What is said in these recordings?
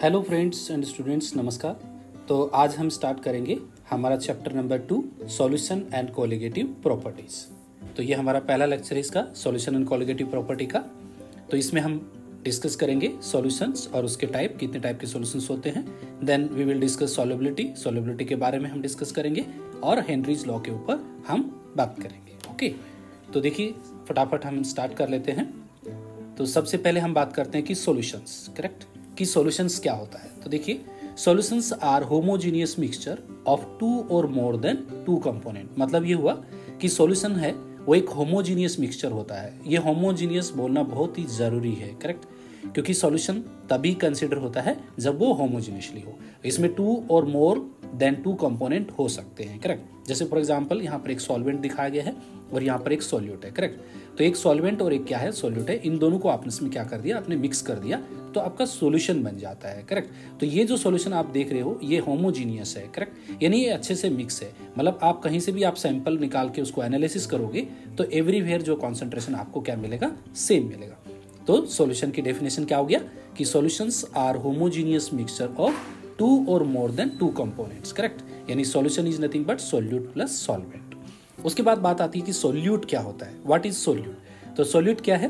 Hello friends and students, नमस्कार। तो आज हम स्टार्ट करेंगे हमारा chapter number 2 solution and colligative properties. तो ये हमारा पहला लेक्चर है इसका, सॉल्यूशन एंड कोलिगेटिव प्रॉपर्टी का। तो इसमें हम डिस्कस करेंगे सॉल्यूशंस और उसके टाइप, कितने टाइप के सॉल्यूशंस होते हैं। Then we will discuss solubility के बारे में हम डिस्कस करेंगे और हेनरीज लॉ के ऊपर हम बात करेंगे। ओके, तो देखिए फटाफट हम स्टार्ट कर लेते हैं। तो सबसे पहले हम बात करते हैं कि सॉल्यूशंस, करेक्ट, कि सॉल्यूशंस क्या होता है। तो देखिए solutions are homogeneous mixture of two or more than to component. मतलब ये हुआ कि सॉल्यूशन है वो एक होमोजीनियस मिक्सचर होता है। ये होमोजीनियस बोलना बहुत ही जरूरी है, करेक्ट, क्योंकि सॉल्यूशन तभी कंसिडर होता है जब वो होमोजीनियसली हो। इसमें to or more than to component हो सकते हैं, करेक्ट। जैसे फॉर एग्जांपल यहाँ पर एक सॉल्वेंट दिखाया गया है और यहाँ पर एक सॉल्यूट है, करेक्ट। तो एक सॉल्वेंट और एक क्या है, सॉल्यूट है। इन दोनों को आपस में क्या कर दिया, आपने मिक्स कर दिया तो आपका सॉल्यूशन बन जाता है, करेक्ट। तो ये जो सॉल्यूशन आप देख रहे हो ये होमोजीनियस है, करेक्ट, यानी ये अच्छे से मिक्स है। मतलब आप कहीं से भी आप सैंपल निकाल के उसको एनालिसिस करोगे तो एवरीवेयर जो कॉन्सेंट्रेशन आपको क्या मिलेगा, सेम मिलेगा। तो सॉल्यूशन की डेफिनेशन क्या हो गया कि solutions are homogeneous mixture of two or more than two components, correct. यानी solution is nothing but solute plus solvent. उसके बाद बात आती है कि सोल्यूट क्या होता है, व्हाट इज सोल्यूट। तो सोल्यूट क्या है,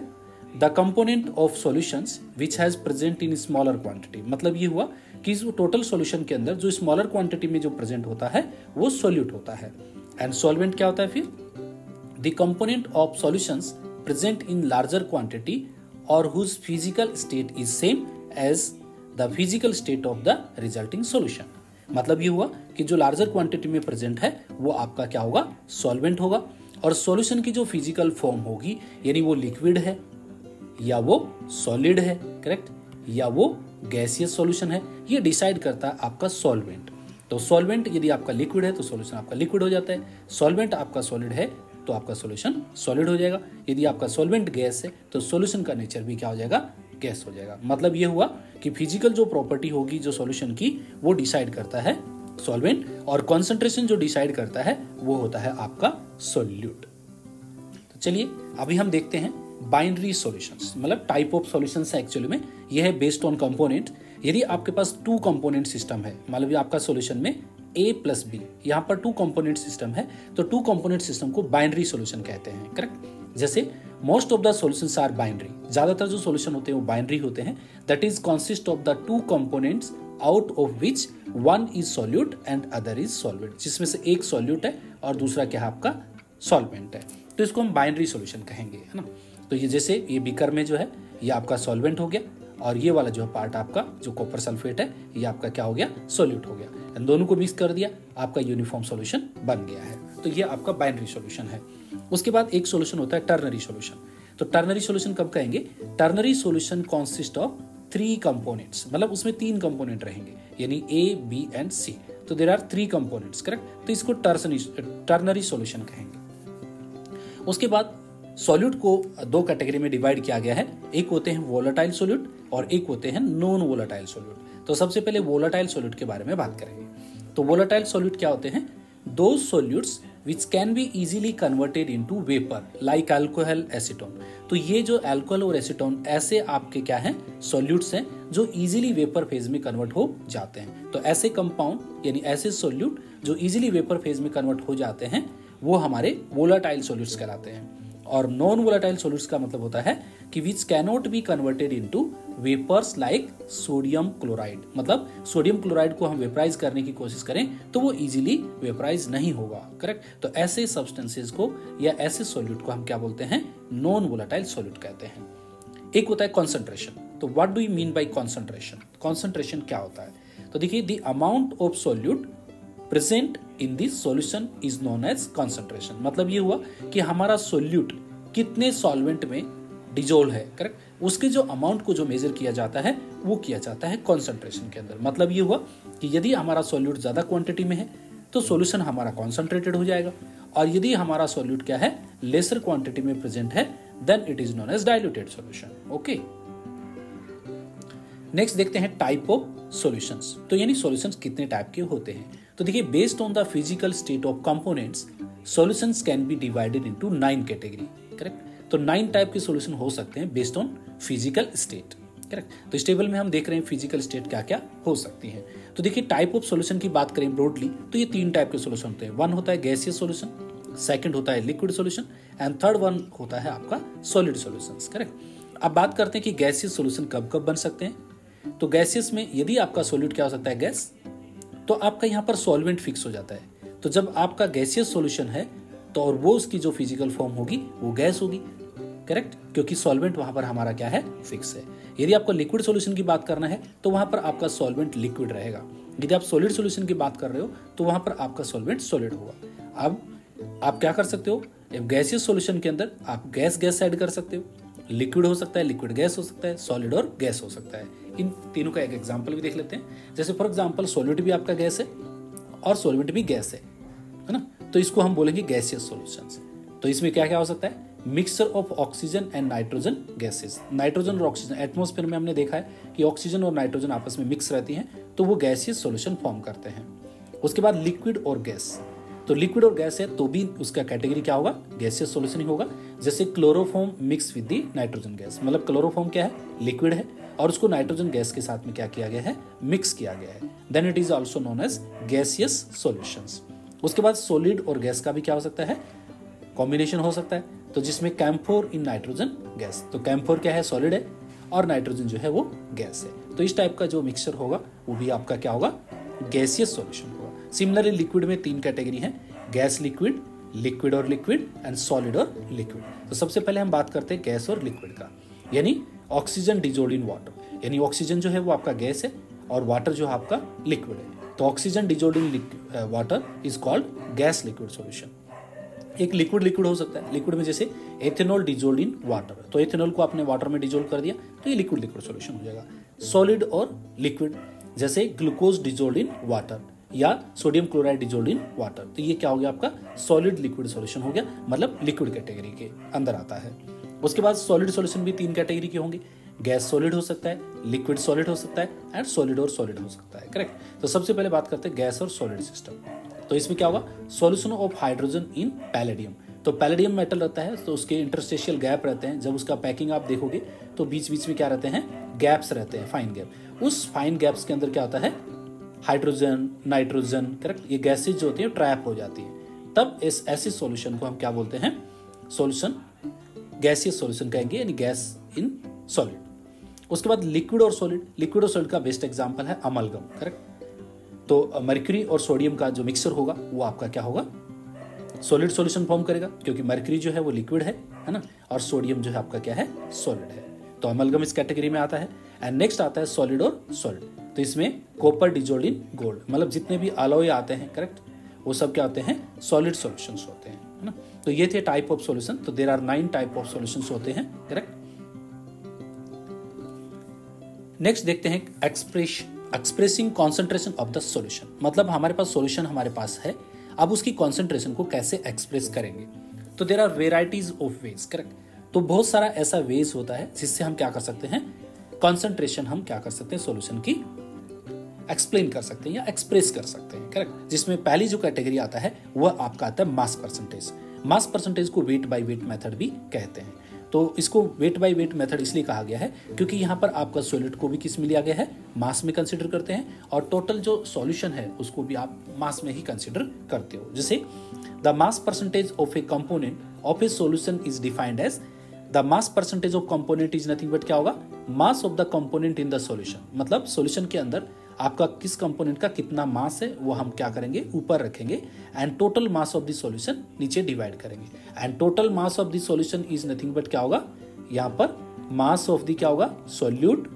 the component of solutions which has present in smaller quantity. मतलब ये हुआ कि टोटल सॉल्यूशन के अंदर जो स्मॉलर क्वांटिटी में जो प्रेजेंट होता है वो सोल्यूट होता है। एंड सॉल्वेंट क्या होता है फिर, the component of solutions present in larger quantity और whose physical state is same as the physical state of the resulting solution. मतलब ये हुआ कि जो लार्जर क्वांटिटी में प्रेजेंट है वो आपका क्या होगा, सॉल्वेंट होगा। और सॉल्यूशन की जो फिजिकल फॉर्म होगी, यानी वो लिक्विड है या वो सॉलिड है, करेक्ट, या वो गैसियस सॉल्यूशन है, ये डिसाइड करता है आपका सॉल्वेंट। तो सॉल्वेंट यदि आपका लिक्विड है तो सॉल्यूशन आपका लिक्विड हो जाता है। सॉल्वेंट आपका सॉलिड है तो आपका सॉल्यूशन सॉलिड हो जाएगा। यदि आपका सॉल्वेंट गैस है तो सॉल्यूशन का नेचर भी क्या हो जाएगा, गैस हो जाएगा। मतलब ये हुआ कि फिजिकल जो प्रॉपर्टी होगी जो सॉल्यूशन की वो डिसाइड करता है सॉल्वेंट, और कॉन्सेंट्रेशन जो डिसाइड करता है वो होता है आपका सोल्यूट। तो चलिए अभी हम देखते हैं बाइनरी सॉल्यूशंस, मतलब टाइप ऑफ सॉल्यूशंस है एक्चुअली में। ये है बेस्ड ऑन कंपोनेंट। यदि आपके पास टू कंपोनेंट सिस्टम है, मतलब आपका सॉल्यूशन में A प्लस बी, यहाँ पर टू कंपोनेंट सिस्टम है, तो टू कंपोनेंट सिस्टम को बाइनरी सॉल्यूशन कहते हैं, करेक्ट। जैसे most of the solutions are binary, ज्यादातर जो सॉल्यूशन होते हैं वो बाइनरी होते हैं। That is consist of the two components out of which one is solute and other is solvent, जिसमें से एक सॉल्यूट है और दूसरा क्या है आपका सॉल्वेंट है। तो इसको हम बाइनरी सॉल्यूशन कहेंगे, है ना। तो ये जैसे ये बीकर में जो है ये आपका सॉल्वेंट हो गया और ये वाला जो पार्ट आपका जो कॉपर सल्फेट है ये आपका क्या हो गया, सॉल्यूट हो गया। इन दोनों को मिक्स कर दिया, आपका यूनिफॉर्म सॉल्यूशन बन गया है। तो ये आपका बाइनरी सॉल्यूशन है। उसके बाद एक सॉल्यूशन होता है टर्नरी सॉल्यूशन। तो टर्नरी सॉल्यूशन कब कहेंगे, ternary solution consist of three components, मतलब उसमें तीन कंपोनेंट रहेंगे, यानी ए बी एंड सी। तो there are three components, correct. तो इसको टर्नरी सॉल्यूशन कहेंगे। उसके बाद सॉल्यूट को दो कैटेगरी में डिवाइड किया गया है, एक होते हैं वोलेटाइल सॉल्यूट और एक होते हैं नॉन वोलेटाइल सॉल्यूट। तो सबसे पहले वोलेटाइल सॉल्यूट के बारे में बात करेंगे। तो वोलेटाइल सॉल्यूट क्या होते हैं, दो solutes which can be easily converted into vapor like alcohol acetone। तो ये जो अल्कोहल और एसीटोन ऐसे आपके क्या हैं, सॉल्यूट्स हैं जो इजीली वेपर फेज में कन्वर्ट हो जाते हैं। तो ऐसे कंपाउंड यानी ऐसे सॉल्यूट जो इजीली वेपर फेज में कन्वर्ट हो जाते हैं वो हमारे वोलेटाइल सॉल्यूट्स कहलाते हैं। और नॉन वोलेटाइल सॉल्यूट्स का मतलब होता है कि which cannot be converted into vapours like sodium chloride. मतलब सोडियम क्लोराइड को हम वेपराइज करने की कोशिश करें तो वो इजीली वेपराइज नहीं होगा, करेक्ट। तो ऐसे सब्सटेंसेस को या ऐसे सॉल्यूट को हम क्या बोलते हैं, नॉन वोलेटाइल सॉल्यूट कहते हैं। एक होता है कॉन्सेंट्रेशन। तो what do you mean by concentration, concentration क्या होता है। तो देखिए the amount of solute present in this solution is known as concentration. मतलब ये हुआ कि हमारा सॉल्यूट कितने सॉल्वेंट में डिजोल्व है, करेक्ट, उसके जो अमाउंट को जो मेजर किया जाता है वो किया जाता है कॉन्सेंट्रेशन के अंदर। मतलब ये हुआ कि यदि हमारा सॉल्यूट ज्यादा क्वांटिटी में है तो सॉल्यूशन हमारा कॉन्सेंट्रेटेड हो जाएगा, और यदि हमारा सॉल्यूट क्या है, लेसर क्वांटिटी में प्रेजेंट है, then it is known as diluted solution. Okay, next देखते हैं टाइप ऑफ सॉल्यूशंस। तो यानी सॉल्यूशंस कितने टाइप के होते हैं। तो देखिए based on the physical state of components solutions can be divided into 9 category, correct. तो 9 टाइप के सॉल्यूशन हो सकते हैं based on physical state. Correct. तो इस टेबल में हम देख रहे हैं फिजिकल स्टेट क्या क्या हो सकती है। तो देखिए टाइप ऑफ सॉल्यूशन की बात करें ब्रॉडली तो ये 3 टाइप के सॉल्यूशन होते हैं। वन होता है गैसियस सॉल्यूशन, सेकंड होता है liquid solution and third one होता है आपका सॉलिड सॉल्यूशंस, करेक्ट। अब बात करते हैं कि गैसियस सॉल्यूशन कब कब बन सकते हैं। तो गैसियस में यदि आपका सॉलिड क्या हो सकता है गैस, तो आपका यहाँ पर सॉल्वेंट फिक्स हो जाता है। तो जब आपका गैसियस सॉल्यूशन है तो और वो उसकी जो फिजिकल फॉर्म होगी वो गैस होगी, करेक्ट, क्योंकि सॉल्वेंट वहां पर हमारा क्या है फिक्स है। यदि आपको लिक्विड सॉल्यूशन की बात करना है तो वहां पर आपका सॉल्वेंट लिक्विड रहेगा। यदि आप सॉलिड सॉल्यूशन की बात कर रहे हो तो वहां पर आपका सॉल्वेंट सॉलिड होगा। अब आप क्या कर सकते हो, गैसियस सॉल्यूशन के अंदर आप गैस गैस ऐड कर सकते हो, लिक्विड हो सकता है, लिक्विड गैस हो सकता है, सॉलिड और गैस हो सकता है। इन तीनों का एक एग्जांपल भी देख लेते हैं। जैसे फॉर एग्जांपल सॉलिड भी आपका गैस है और सॉल्वेंट भी गैस है ना, तो इसको हम बोलेंगे गैसियस सॉल्यूशंस। तो इसमें क्या क्या हो सकता है, mixture of oxygen and nitrogen gases. Nitrogen और ऑक्सीजन, एटमॉस्फेयर में हमने देखा है कि ऑक्सीजन और नाइट्रोजन आपस में मिक्स रहती हैं तो वो गैसियस सॉल्यूशन फॉर्म करते हैं। उसके बाद लिक्विड और गैस, तो लिक्विड और गैस है तो भी उसका कैटेगरी क्या होगा, गैसियस सॉल्यूशन ही होगा। जैसे chloroform mix with the nitrogen gas, मतलब क्लोरोफॉर्म क्या है, लिक्विड है और उसको नाइट्रोजन गैस के साथ में क्या किया गया है, मिक्स किया गया है, then it is also known as gaseous solutions. उसके बाद सॉलिड और गैस का भी क्या हो सकता है, कॉम्बिनेशन हो सकता है, तो जिसमें कैम्फोर इन नाइट्रोजन गैस, तो कैम्फोर क्या है, सॉलिड है और नाइट्रोजन जो है वो गैस है। तो इस टाइप का जो मिक्सचर होगा वो भी आपका क्या होगा, गैसियस सॉल्यूशन होगा। सिमिलरली लिक्विड में 3 कैटेगरी है, गैस लिक्विड, लिक्विड और लिक्विड एंड सॉलिड और लिक्विड। तो सबसे पहले हम बात करते हैं गैस और लिक्विड का, यानी ऑक्सीजन डिजोल्व्ड इन वाटर, यानी ऑक्सीजन जो है वो आपका गैस है और वाटर जो है आपका लिक्विड है। तो oxygen dissolved in water is called gas liquid solution. एक लिक्विड हो सकता है, लिक्विड में जैसे एथेनॉल डिजोल्व्ड इन वाटर, तो एथेनॉल को आपने वाटर में डिजोल्व कर दिया तो ये लिक्विड सॉल्यूशन हो जाएगा। सॉलिड और लिक्विड, जैसे ग्लूकोज डिजोल्व्ड इन वाटर या sodium chloride dissolved in water, तो ये क्या हो गया आपका सॉलिड लिक्विड सॉल्यूशन हो गया, मतलब लिक्विड कैटेगरी के अंदर आता है। उसके बाद सॉलिड सॉल्यूशन भी 3 कैटेगरी के होंगे, गैस सॉलिड हो सकता है, लिक्विड सॉलिड हो सकता है एंड सॉलिड और सॉलिड हो सकता है, करेक्ट। तो सबसे पहले बात करते हैं गैस और सॉलिड सिस्टम। तो इसमें क्या होगा, solution of hydrogen in palladium, तो पैलेडियम मेटल रहता है तो उसके इंटरस्टेशियल गैप रहते हैं, जब उसका पैकिंग आप देखोगे तो बीच बीच में क्या रहते हैं, गैप्स रहते हैं, फाइन गैप। उस फाइन गैप्स के अंदर क्या होता है, हाइड्रोजन, नाइट्रोजन, करेक्ट, ये गैसेज जो होती है ट्रैप हो जाती है। तब इस ऐसे सॉल्यूशन को हम क्या बोलते हैं, सॉल्यूशन गैसियस सॉल्यूशन कहेंगे, यानी गैस इन सॉलिड। उसके बाद लिक्विड और सॉलिड, लिक्विड और सॉलिड का बेस्ट एग्जांपल है अमलगम, करेक्ट। तो मर्क्यूरी और सोडियम का जो मिक्सचर होगा वो आपका क्या होगा, सॉलिड सॉल्यूशन फॉर्म करेगा, क्योंकि मर्क्यूरी जो है वो लिक्विड है ना, और सोडियम जो है आपका क्या है, सॉलिड है। तो अमलगम इस कैटेगरी में आता है। एंड नेक्स्ट आता है सॉलिड और सॉलिड, तो इसमें कॉपर डिजोल्व्ड इन गोल्ड, मतलब जितने भी अलॉय आते हैं, करेक्ट, वो सब क्या होते हैं, सॉलिड सॉल्यूशंस होते हैं, है ना। तो ये थे टाइप ऑफ सॉल्यूशन। तो there are 9 type of solutions होते हैं, करेक्ट। नेक्स्ट देखते हैं expressing concentration of the solution, मतलब हमारे पास सॉल्यूशन हमारे पास है, अब उसकी कॉन्सेंट्रेशन को कैसे एक्सप्रेस करेंगे। तो there are varieties of ways, correct. तो बहुत सारा ऐसा वेज होता है जिससे हम क्या कर सकते हैं, कॉन्सेंट्रेशन हम क्या कर सकते हैं, सॉल्यूशन की एक्सप्लेन कर सकते हैं या एक्सप्रेस कर सकते हैं, करेक्ट। जिसमें पहली जो कैटेगरी आता है वह आपका आता है मास परसेंटेज। मास परसेंटेज को वेट बाय वेट मेथड भी कहते हैं। तो इसको वेट बाय वेट मेथड इसलिए कहा गया है क्योंकि यहाँ पर आपका सॉलिड को भी किस में लिया गया है, मास में कंसिडर करते हैं, और टोटल जो सॉल्यूशन है उसको भी आप मास में ही कंसिडर करते हो। जैसे the mass percentage of a component of a solution is defined as, the mass percentage of component is nothing but क्या होगा, mass of the component in the solution, मतलब सॉल्यूशन के अंदर आपका किस कंपोनेंट का कितना मास है वो हम क्या करेंगे, ऊपर रखेंगे, and total mass of the solution नीचे डिवाइड करेंगे। And total mass of the solution is nothing but क्या होगा, यहाँ पर मास ऑफ द क्या होगा, solute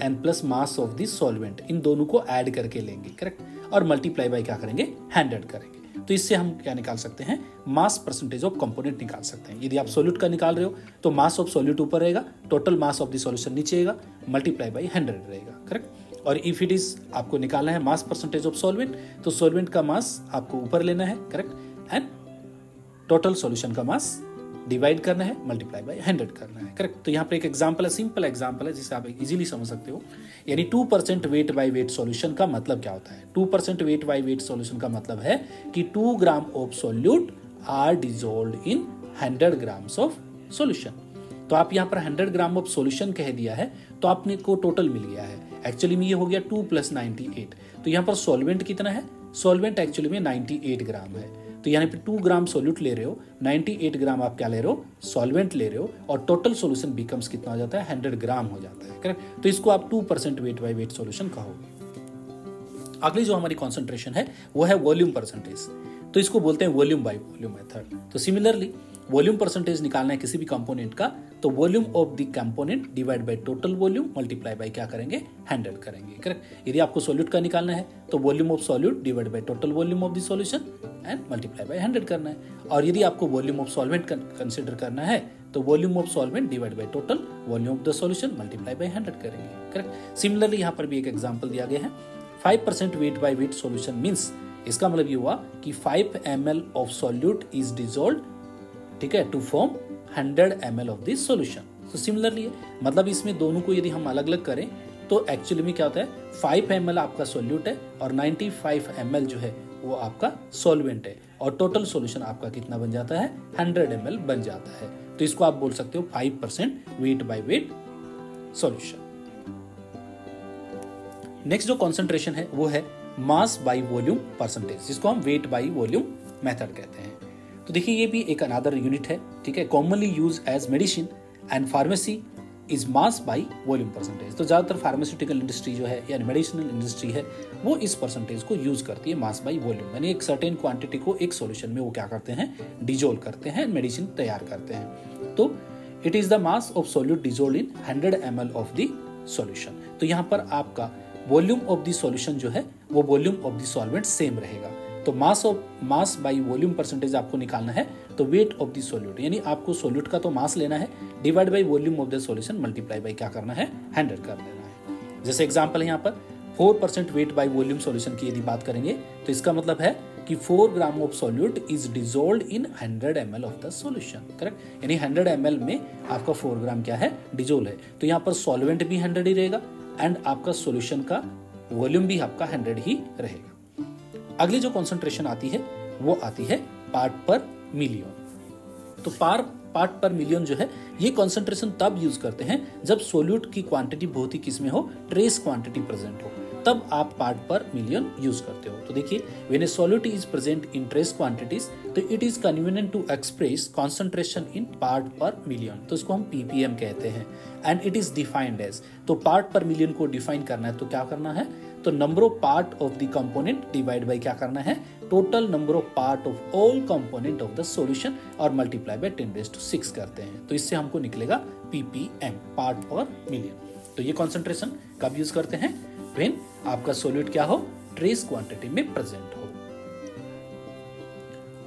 and plus mass of the solvent, इन दोनों को ऐड करके लेंगे, करेक्ट, और मल्टीप्लाई बाय क्या करेंगे, 100 करेंगे। तो इससे हम क्या निकाल सकते हैं, मास परसेंटेज ऑफ कंपोनेंट निकाल सकते हैं। यदि आप सॉल्यूट का निकाल रहे हो तो मास ऑफ सॉल्यूट ऊपर रहेगा, total mass of the solution नीचे रहेगा, मल्टीप्लाई बाय 100 रहेगा, करेक्ट। और इफ इट इज आपको निकालना है मास परसेंटेज ऑफ सॉल्वेंट, तो सॉल्वेंट का मास आपको ऊपर लेना है, करेक्ट, एंड टोटल सॉल्यूशन का मास डिवाइड करना है, मल्टीप्लाई बाय 100 करना है, करेक्ट। तो यहाँ पर एक एग्जांपल है, सिंपल एग्जांपल है जिसे आप इजीली समझ सकते हो। यानी 2% वेट बाय वेट सॉल्यूशन का मतलब क्या होता है, 2% वेट बाय वेट सॉल्यूशन का मतलब है कि 2 gram of solute are dissolved in 100 grams of solution. तो आप यहाँ पर 100 ग्राम ऑफ सॉल्यूशन कह दिया है तो आपने को टोटल मिल गया है। एक्चुअली में ये हो गया 2 + 98। तो यहाँ पर सॉल्वेंट कितना है, सॉल्वेंट एक्चुअली में 98 ग्राम है। तो यहाँ पे 2 ग्राम सॉल्यूट ले रहे हो, 98 ग्राम आप क्या ले रहे हो, सॉल्वेंट ले रहे हो, और टोटल सॉल्यूशन बिकम्स कितना हो जाता है, 100 ग्राम हो जाता है। करेक्ट। तो इसको आप 2% वेट बाय वेट सॉल्यूशन कहोगे। अगली जो हमारी कॉन्सेंट्रेशन है वो है वॉल्यूम परसेंटेज। तो इसको बोलते हैं वॉल्यूम बाय वॉल्यूम मेथड। तो सिमिलरली वॉल्यूम परसेंटेज निकालना है किसी भी कंपोनेंट का, तो volume of the component divide by total volume multiply by क्या करेंगे, 100 करेंगे। करेक्ट। यदि आपको सॉल्यूट का निकालना है तो volume of solute divide by total volume of the solution and multiply by 100 करना है। और यदि आपको वॉल्यूम ऑफ सॉल्वेंट कंसिडर करना है तो volume of solvent divide by total volume of the solution multiply by 100 करेंगे। करेक्ट। सिमिलरली यहाँ पर भी एक एग्जाम्पल दिया गया है, 5% weight by weight solution means, इसका मतलब ये हुआ कि 5 ml of solute is dissolved, ठीक है, to form 100 ml of this solution. तो सिमिलरली मतलब इसमें दोनों को यदि हम अलग अलग करें तो एक्चुअली में क्या होता है, 5 ml आपका सॉल्यूट है और 95 ml जो है वो आपका सॉल्वेंट है, और टोटल सॉल्यूशन आपका कितना बन जाता है, 100 ml बन जाता है। तो इसको आप बोल सकते हो 5% weight by weight solution. Next जो कॉन्सेंट्रेशन है वो है मास बाय वॉल्यूम परसेंटेज, जिसको हम वेट बाय वॉल्यूम मेथड कहते हैं। तो देखिए ये भी एक अनदर यूनिट है, ठीक है, commonly use as medicine and pharmacy is mass by volume percentage. तो ज्यादातर फार्मास्यूटिकल इंडस्ट्री जो है या मेडिसिनल इंडस्ट्री है वो इस परसेंटेज को यूज करती है, मास बाय वॉल्यूम, यानी एक सर्टेन क्वांटिटी को एक सॉल्यूशन में वो क्या करते हैं, डिजोल्व करते हैं, मेडिसिन तैयार करते हैं। तो it is the mass of solute dissolve in 100 ml of the solution. तो यहाँ पर आपका वॉल्यूम ऑफ द सॉल्यूशन जो है वो volume of the solvent same रहेगा। तो मास बाय वॉल्यूम परसेंटेज आपको निकालना है तो वेट ऑफ द सॉल्यूट, यानी आपको सॉल्यूट का तो मास लेना है divide by volume of the solution multiply by क्या करना है, 100 कर देना है। जैसे एग्जांपल है यहाँ पर 4% वेट बाय वॉल्यूम सॉल्यूशन की यदि बात करेंगे तो इसका मतलब है कि 4 ग्राम of solute is dissolved in 100 ml of the solution. Correct. यानी 100 ml में आपका 4 ग्राम क्या है, डिसॉल्व है। तो यहाँ पर सॉल्वेंट भी 100 ही रहेगा एंड आपका सॉल्यूशन का वॉल्यूम भी आपका 100 ही रहेगा। अगली जो कॉन्सेंट्रेशन आती है वो आती है पार्ट पर मिलियन। तो पार्ट पर मिलियन जो है ये कॉन्सेंट्रेशन तब यूज करते हैं जब सोल्यूट की क्वांटिटी बहुत ही किसमें हो, ट्रेस क्वांटिटी प्रेजेंट हो, तब आप पार्ट पर मिलियन यूज करते हो। तो देखिए when a solute is present in trace quantities तो it is convenient to express concentration in part per million, तो इसको हम ppm कहते हैं and it is defined as. तो पार्ट पर मिलियन को डिफाइन करना है तो क्या करना है, तो number of part of the component divide by क्या करना है, total number of part of all component of the solution और मल्टीप्लाई बाय 10⁶ करते हैं। तो इससे हमको निकलेगा ppm, पार्ट पर मिलियन। तो ये कॉन्सेंट्रेशन कब यूज करते हैं, व्हेन आपका सॉल्यूट क्या हो, ट्रेस क्वांटिटी में प्रेजेंट हो।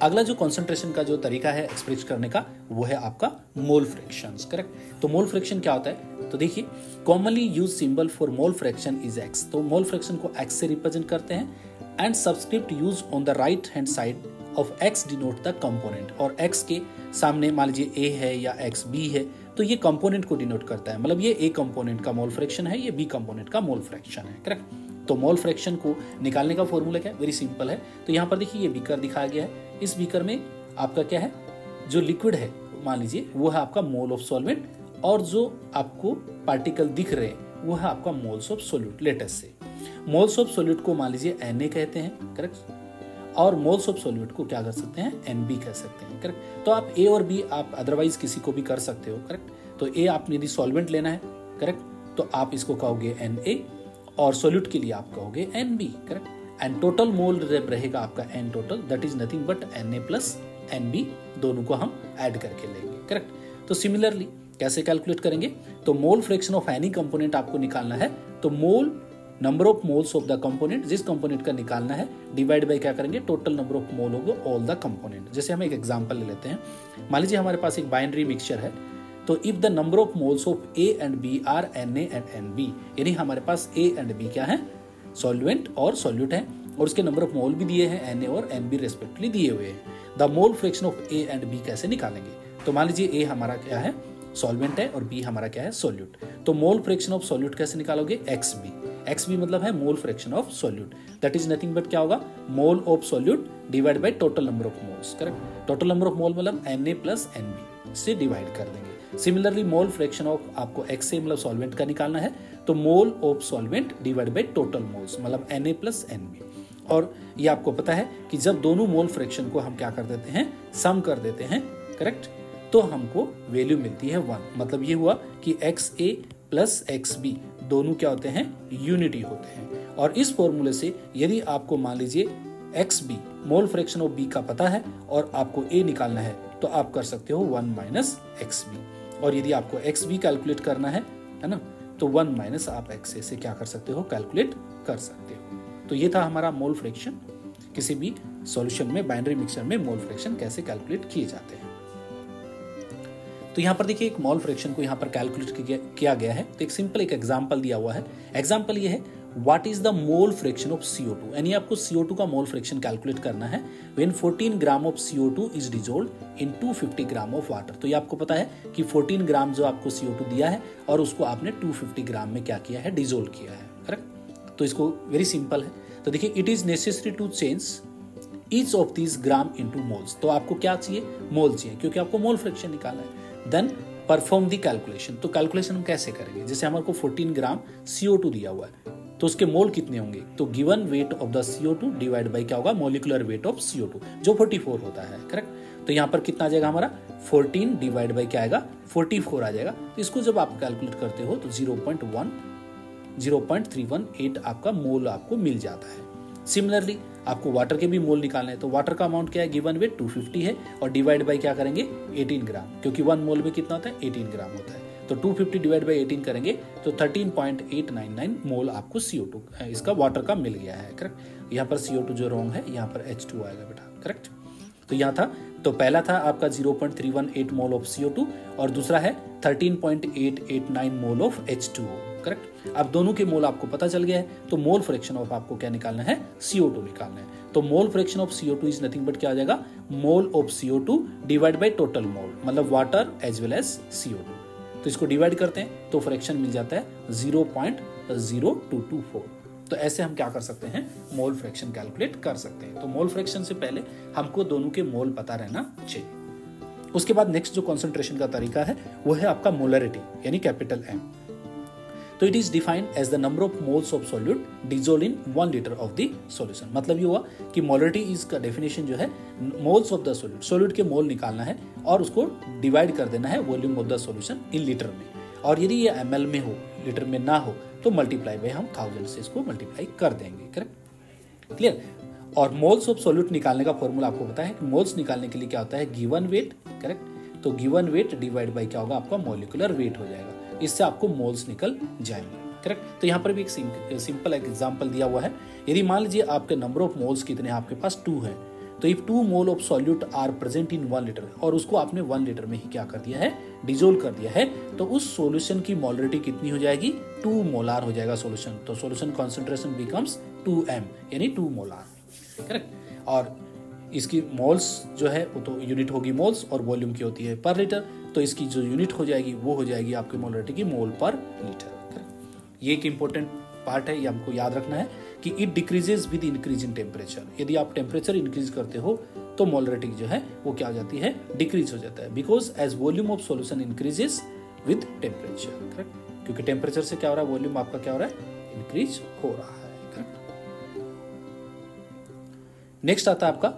अगला जो कॉन्सेंट्रेशन का जो तरीका है एक्सप्रेस करने का वो है आपका मोल फ्रैक्शंस। करेक्ट। तो मोल फ्रैक्शन क्या होता है, तो देखिए commonly use symbol for mole fraction is x। तो मोल फ्रैक्शन को x से रिप्रेजेंट करते हैं and subscript use on the right hand side of x denote the component, और x के सामने मान लीजिए a है या x b है तो ये कंपोनेंट को डिनोट करता है, मतलब ये a कंपोनेंट का मोल फ्रैक्शन है, ये b कंपोनेंट का मोल फ्रैक्शन है। करेक्ट। तो मोल फ्रैक्शन को निकालने का फॉर्मूला क्या है, वेरी सिंपल है। तो यहाँ पर देखिए ये बीकर दिखाया गया है, इस बीकर में आपका क्या है, जो लिक्विड है मान लीजिए वो है आपका मोल ऑफ सॉल्वेंट, और जो आपको पार्टिकल दिख रहे हैं वो है आपका मोल्स ऑफ सोल्यूट। लेटेस्ट से मोल्स ऑफ सोल्यूट को मान लीजिए Na कहते हैं, करेक्ट, और मोल्स ऑफ सोल्यूट को क्या कर सकते हैं, Nb कह सकते हैं। करेक्ट। तो आप A और B आप अदरवाइज किसी को भी कर सकते हो। करेक्ट। तो A आपने यदि सॉल्वेंट लेना है, करेक्ट, तो आप इसको कहोगे Na और सोल्यूट के लिए आप कहोगे Nb। Correct. And total mole जब रहेगा आपका N total, that is nothing but Na plus Nb, दोनों को हम ऐड करके लेंगे। करेक्ट। तो सिमिलरली कैसे कैलकुलेट करेंगे, तो mole fraction of any component आपको निकालना है, तो mole number of moles of the component, जिस कंपोनेंट का निकालना है, डिवाइड बाय क्या करेंगे, total number of mole of all the component. जैसे हम एक एग्जांपल ले लेते हैं, मान लीजिए हमारे पास एक बाइनरी मिक्सचर है, तो if the number of moles of A and B are Na and Nb, यानी हमारे पास A एंड B क्या है, सॉल्वेंट और सॉल्यूट है, और उसके नंबर ऑफ मोल भी दिए हैं, Na और Nb रेस्पेक्टिवली दिए हुए हैं। The mole fraction of A and B कैसे निकालेंगे, तो मान लीजिए A हमारा क्या है, सॉल्वेंट है, और B हमारा क्या है, सॉल्यूट। तो मोल फ्रैक्शन ऑफ सॉल्यूट कैसे निकालोगे, XB मतलब है mole fraction of solute, that is nothing but क्या होगा, मोल of solute divide by total number of moles. Correct. Total number of मोल मतलब Na प्लस Nb से डिवाइड कर देंगे। सिमिलरली मोल फ्रैक्शन ऑफ आपको XA मतलब सॉल्वेंट का निकालना है, तो mole of solvent divide by total moles मतलब Na प्लस Nb। और ये आपको पता है कि जब दोनों मोल फ्रैक्शन को हम क्या कर देते हैं, सम कर देते हैं, करेक्ट, तो हमको वैल्यू मिलती है 1। मतलब ये हुआ कि XA प्लस XB दोनों क्या होते हैं, यूनिटी होते हैं। और इस फॉर्मूले से यदि आपको मान लीजिए XB mole fraction of B का पता है और आपको A निकालना है, तो आप कर सकते हो 1 माइनस XB। और यदि आपको XB कैलकुलेट करना है ना, तो 1 माइनस आप XA से क्या कर सकते हो, कैलकुलेट कर सकते हो। तो ये था हमारा मोल फ्रैक्शन। किसी भी सॉल्यूशन में, बाइनरी मिक्सचर में मोल फ्रैक्शन कैसे कैलकुलेट किए जाते हैं। तो यहाँ पर देखिए एक मोल फ्रैक्शन को यहाँ पर कैलकुलेट किया गया है। तो एक सिंपल एक एग्जांपल दिया हुआ है। एग्जांपल ये है, what is the mole fraction of CO2, यानी आपको CO2 का मोल फ्रैक्शन कैलकुलेट करना है when 14 gram of CO2 is dissolved in 250 gram of water. तो ये आपको पता है कि 14 ग्राम जो आपको CO2 दिया है और उसको आपने 250 ग्राम में क्या किया है, डिसॉल्व किया है, करेक्ट। तो इसको वेरी सिंपल है। तो देखिए, it is necessary to change each of these gram into moles. तो आपको क्या चाहिए, मोल चाहिए, क्योंकि आपको मोल फ्रैक्शन निकालना है। Then perform the calculation. तो कैलकुलेशन हम कैसे करेंगे, जैसे हमारे को 14 ग्राम CO2 दिया हुआ है, तो उसके मोल कितने होंगे, तो given weight of the CO2 divide by क्या होगा, मोलिकुलर वेट ऑफ CO2 जो 44 होता है, करेक्ट। तो यहाँ पर कितना आ जाएगा हमारा, 14 डिवाइड बाय क्या आएगा, 44 आ जाएगा। तो इसको जब आप कैलकुलेट करते हो तो 0.318 आपका मोल आपको मिल जाता है। सिमिलरली आपको वाटर के भी मोल निकालने हैं। तो वाटर का अमाउंट क्या है, गिवन वेट 250 है और डिवाइड बाय क्या करेंगे, 18 ग्राम, क्योंकि 1 मोल में कितना होता है, 18 ग्राम होता है। तो 250 डिवाइड बाय 18 करेंगे तो 13.899 मोल आपको CO2 इसका वाटर का मिल गया है, करेक्ट। यहाँ पर CO2 जो रॉन्ग है, यहाँ पर H2 आएगा बेटा, करेक्ट। तो यहाँ था, तो पहला था आपका 0.318 मोल ऑफ CO2 और दूसरा है 13.889 मोल ऑफ H2O, करेक्ट। अब दोनों के मोल आपको पता चल गया है, तो मोल फ्रैक्शन ऑफ आपको क्या निकालना है, CO2 निकालना है। तो mole fraction of CO2 is nothing but क्या आ जाएगा, mole of CO2 divide by total mole, मतलब water as well as CO2। तो इसको डिवाइड करते हैं तो फ्रैक्शन मिल जाता है 0.0224। तो ऐसे हम क्या कर सकते हैं, मोल फ्रैक्शन कैलकुलेट कर सकते हैं। तो मोल फ्रैक्शन से पहले हमको दोनों के मोल पता रहना चाहिए। उसके बाद नेक्स्ट जो कॉन्सेंट्रेशन का तरीका है वो है आपका मोलरिटी, यानी कैपिटल M। तो it is defined as the number of moles of solute dissolved in 1 litre of the solution. मतलब ये हुआ कि मोलरिटी इज का डेफिनेशन जो है, moles of the solute, solute के मोल निकालना है और उसको डिवाइड कर देना है volume of the solution in litre में। और यदि ये ml में हो, लीटर में ना हो, तो मल्टीप्लाई बाय हम 1000 से इसको मल्टीप्लाई कर देंगे, करेक्ट, क्लियर। और मोल्स ऑफ सॉल्यूट निकालने का फॉर्मूला आपको पता है कि मोल्स निकालने के लिए क्या होता है, गिवन वेट, करेक्ट। तो गिवन वेट डिवाइड बाय क्या होगा, आपका मॉलिक्यूलर वेट हो जाएगा। इससे आपको मोल्स निकल जाएंगे, करेक्ट। तो यहाँ पर भी एक सिंपल एग्जांपल दिया हुआ है। यदि मान लीजिए आपके नंबर ऑफ मोल्स कितने, आपके पास 2 है, तो if 2 mole of solute are present in 1 litre और उसको आपने 1 लीटर में ही क्या कर दिया है, डिसॉल्व कर दिया है, तो उस सॉल्यूशन की मोलरिटी कितनी हो जाएगी, 2 मोलार हो जाएगा सॉल्यूशन। तो सॉल्यूशन कॉन्सेंट्रेशन बिकम्स 2m, यानी 2 मोलार, करेक्ट। और इसकी मोल्स जो है वो तो यूनिट होगी मोल्स और वॉल्यूम की होती है पर लीटर, तो इसकी जो यूनिट हो जाएगी वो हो जाएगी आपकी मोलरिटी की मोल पर लीटर। ये एक इंपॉर्टेंट पार्ट है, ये हमको याद रखना है कि it decreases with increase in temperature. यदि आप टेम्परेचर इंक्रीज करते हो तो मोलरिटी जो है वो क्या हो जाती है, डिक्रीज हो जाता है, because as volume of solution increases with temperature, correct. क्योंकि टेम्परेचर से क्या हो रहा है, वॉल्यूम आपका क्या हो रहा है, इंक्रीज हो रहा है, करेक्ट। नेक्स्ट आता है आपका